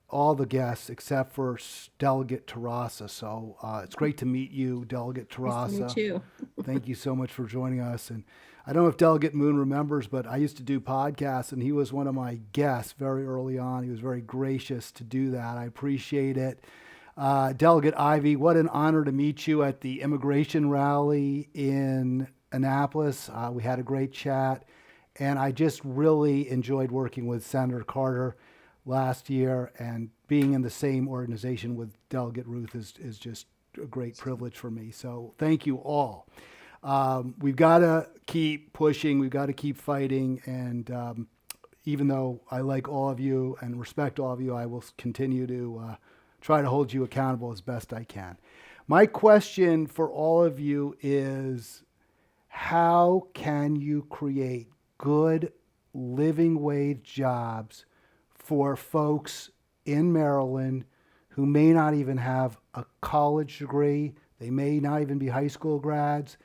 all the guests except for Delegate Terrasa. So it's great to meet you, Delegate Nice to meet Terrasa. you. Thank you so much for joining us. And I don't know if Delegate Moon remembers, but I used to do podcasts, and he was one of my guests very early on. He was very gracious to do that. I appreciate it. Delegate Ivey, what an honor to meet you at the immigration rally in Annapolis. We had a great chat, and I just really enjoyed working with Senator Carter last year, and being in the same organization with Delegate Ruth is just a great privilege for me. So thank you all. We've got to keep pushing. We've got to keep fighting. And even though I like all of you and respect all of you, I will continue to try to hold you accountable as best I can. My question for all of you is, how can you create good living wage jobs for folks in Maryland who may not even have a college degree? They may not even be high school grads.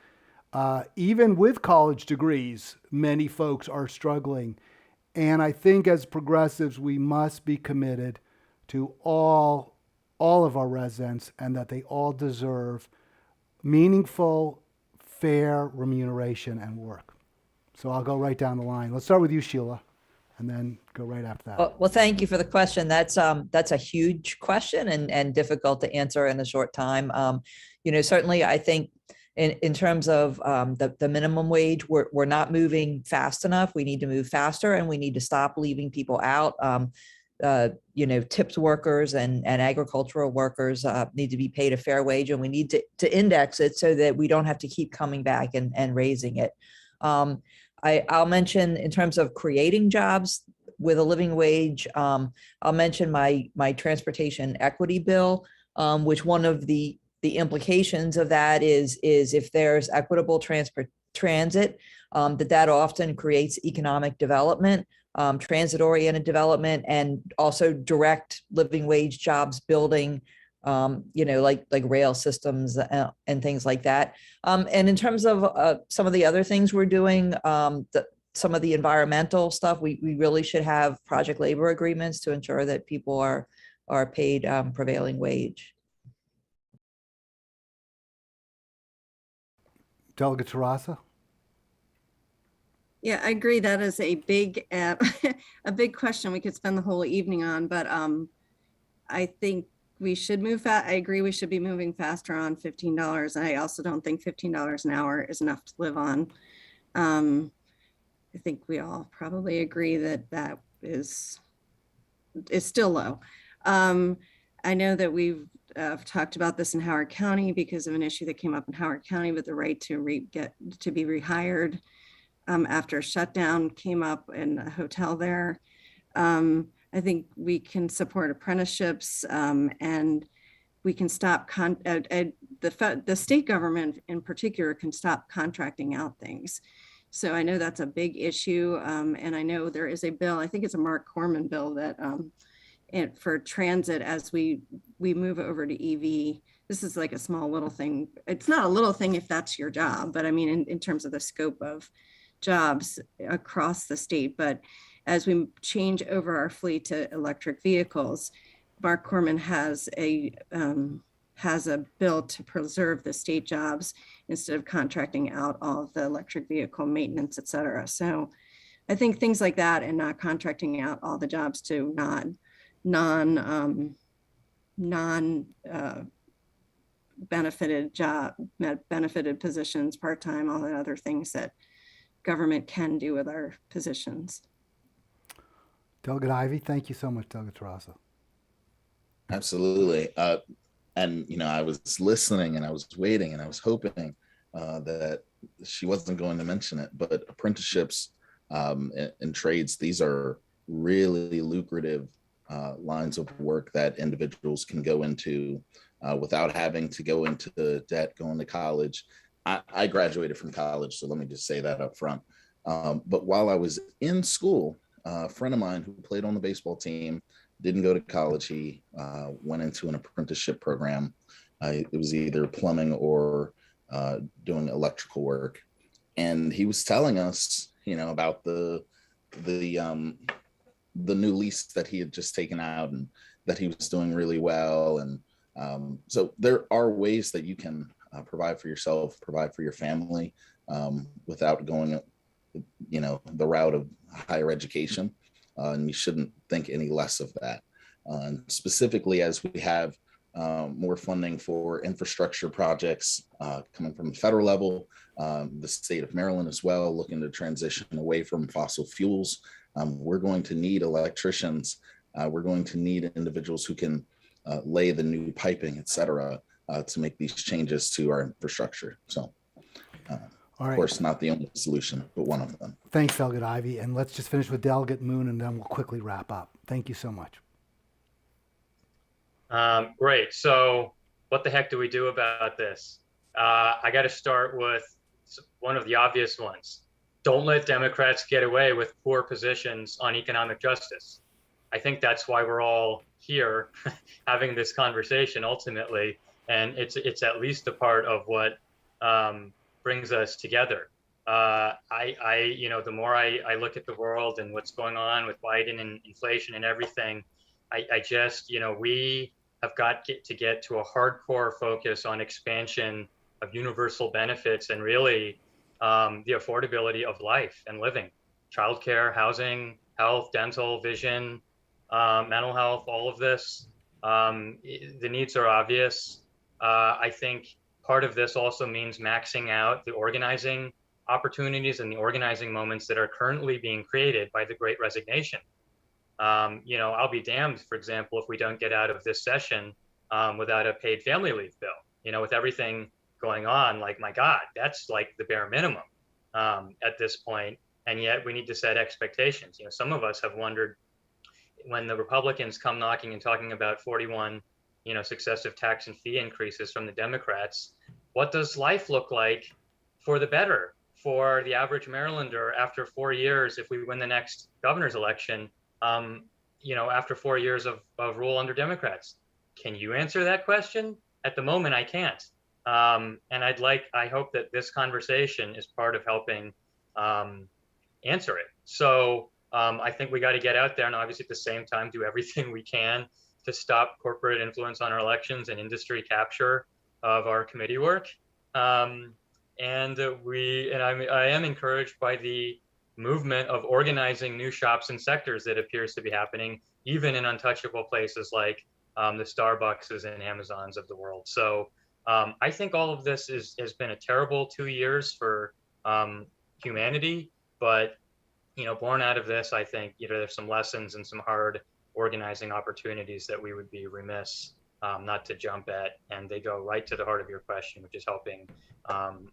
Even with college degrees, many folks are struggling. And I think as progressives, we must be committed to all of our residents, and that they all deserve meaningful, fair remuneration and work. So I'll go right down the line. Let's start with you, Sheila, and then go right after that. Well, thank you for the question. That's a huge question and difficult to answer in a short time. Certainly I think in terms of the minimum wage, we're not moving fast enough. We need to move faster, and we need to stop leaving people out. Tipped workers and agricultural workers need to be paid a fair wage, and we need to index it so that we don't have to keep coming back and raising it. I'll mention, in terms of creating jobs with a living wage, I'll mention my transportation equity bill, which one of the implications of that is if there's equitable transit, that often creates economic development, transit-oriented development, and also direct living wage jobs building, like rail systems and things like that. And in terms of some of the other things we're doing, some of the environmental stuff, we really should have project labor agreements to ensure that people are paid prevailing wage. Delegate Terrasa? Yeah, I agree. That is a big, a big question we could spend the whole evening on, but I think we should move fast. I agree we should be moving faster on $15. I also don't think $15 an hour is enough to live on. I think we all probably agree that is still low. I know that we've talked about this in Howard County because of an issue that came up in Howard County with the right to get to be rehired. After a shutdown came up in a hotel there. I think we can support apprenticeships, and we can stop, the state government in particular can stop contracting out things. So I know that's a big issue. And I know there is a bill, I think it's a Mark Corman bill, that for transit, as we move over to EV, this is like a small little thing. It's not a little thing if that's your job, but I mean, in terms of the scope of jobs across the state. But as we change over our fleet to electric vehicles, Mark Corman has a bill to preserve the state jobs instead of contracting out all of the electric vehicle maintenance, et cetera. So I think things like that, and not contracting out all the jobs to benefited positions, part-time, all the other things that government can do with our positions. Delegate Ivey, thank you so much, Delegate Terrasa. Absolutely. And, I was listening and I was waiting and I was hoping that she wasn't going to mention it, but apprenticeships and trades, these are really lucrative lines of work that individuals can go into without having to go into debt, going to college. I graduated from college, so let me just say that up front. But while I was in school, a friend of mine who played on the baseball team, didn't go to college. He went into an apprenticeship program. It was either plumbing or doing electrical work. And he was telling us, about the new lease that he had just taken out, and that he was doing really well. And so there are ways that you can provide for yourself, provide for your family without going, the route of higher education. And you shouldn't think any less of that. And specifically, as we have more funding for infrastructure projects coming from the federal level, the state of Maryland as well, looking to transition away from fossil fuels. We're going to need electricians. We're going to need individuals who can lay the new piping, et cetera, to make these changes to our infrastructure. So, All right. of course, not the only solution, but one of them. Thanks, Delegate Ivey. And let's just finish with Delegate Moon, and then we'll quickly wrap up. Thank you so much. Great. So what the heck do we do about this? I got to start with one of the obvious ones. Don't let Democrats get away with poor positions on economic justice. I think that's why we're all here having this conversation ultimately. And it's at least a part of what brings us together. The more I look at the world and what's going on with Biden and inflation and everything, I just, we have got to get to a hardcore focus on expansion of universal benefits and really the affordability of life and living, childcare, housing, health, dental, vision, mental health, all of this. The needs are obvious. I think part of this also means maxing out the organizing opportunities and the organizing moments that are currently being created by the Great Resignation. I'll be damned, for example, if we don't get out of this session without a paid family leave bill. With everything going on, like, my God, that's like the bare minimum at this point. And yet we need to set expectations. Some of us have wondered, when the Republicans come knocking and talking about 41, successive tax and fee increases from the Democrats, what does life look like for the better for the average Marylander after 4 years if we win the next governor's election? After 4 years of rule under Democrats. Can you answer that question? At the moment, I can't. And I hope that this conversation is part of helping answer it. So I think we got to get out there and obviously at the same time do everything we can to stop corporate influence on our elections and industry capture of our committee work. I am encouraged by the movement of organizing new shops and sectors that appears to be happening, even in untouchable places like the Starbucks and Amazons of the world. So I think all of this has been a terrible 2 years for humanity, but born out of this, I think there's some lessons and some hard organizing opportunities that we would be remiss not to jump at, and they go right to the heart of your question, which is helping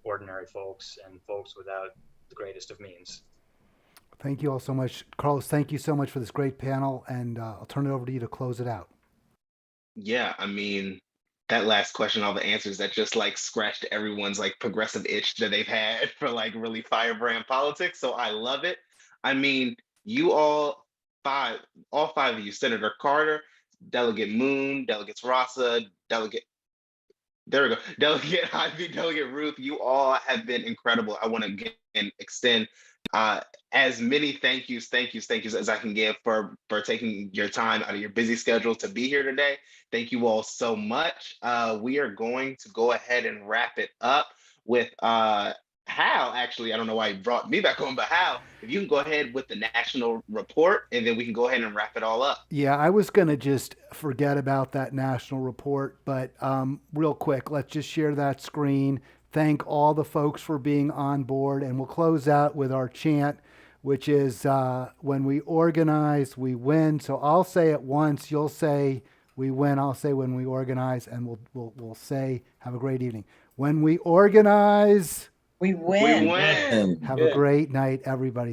ordinary folks and folks without the greatest of means. Thank you all so much. Carlos, thank you so much for this great panel, and I'll turn it over to you to close it out. Yeah, that last question, all the answers that just scratched everyone's progressive itch that they've had for really firebrand politics. So I love it. You all five of you, Senator Carter, Delegate Moon, Delegate Terrasa, Delegate Ivey, Delegate Ruth, you all have been incredible. I want to again extend as many thank yous as I can give for taking your time out of your busy schedule to be here today. Thank you all so much. We are going to go ahead and wrap it up with Hal. Actually, I don't know why you brought me back on, but Hal, if you can go ahead with the national report, and then we can go ahead and wrap it all up. Yeah, I was going to just forget about that national report, but real quick, let's just share that screen. Thank all the folks for being on board, and we'll close out with our chant, which is when we organize, we win. So I'll say it once, you'll say we win, I'll say when we organize, and we'll say have a great evening. When we organize, we win. We win. Have a great night, everybody.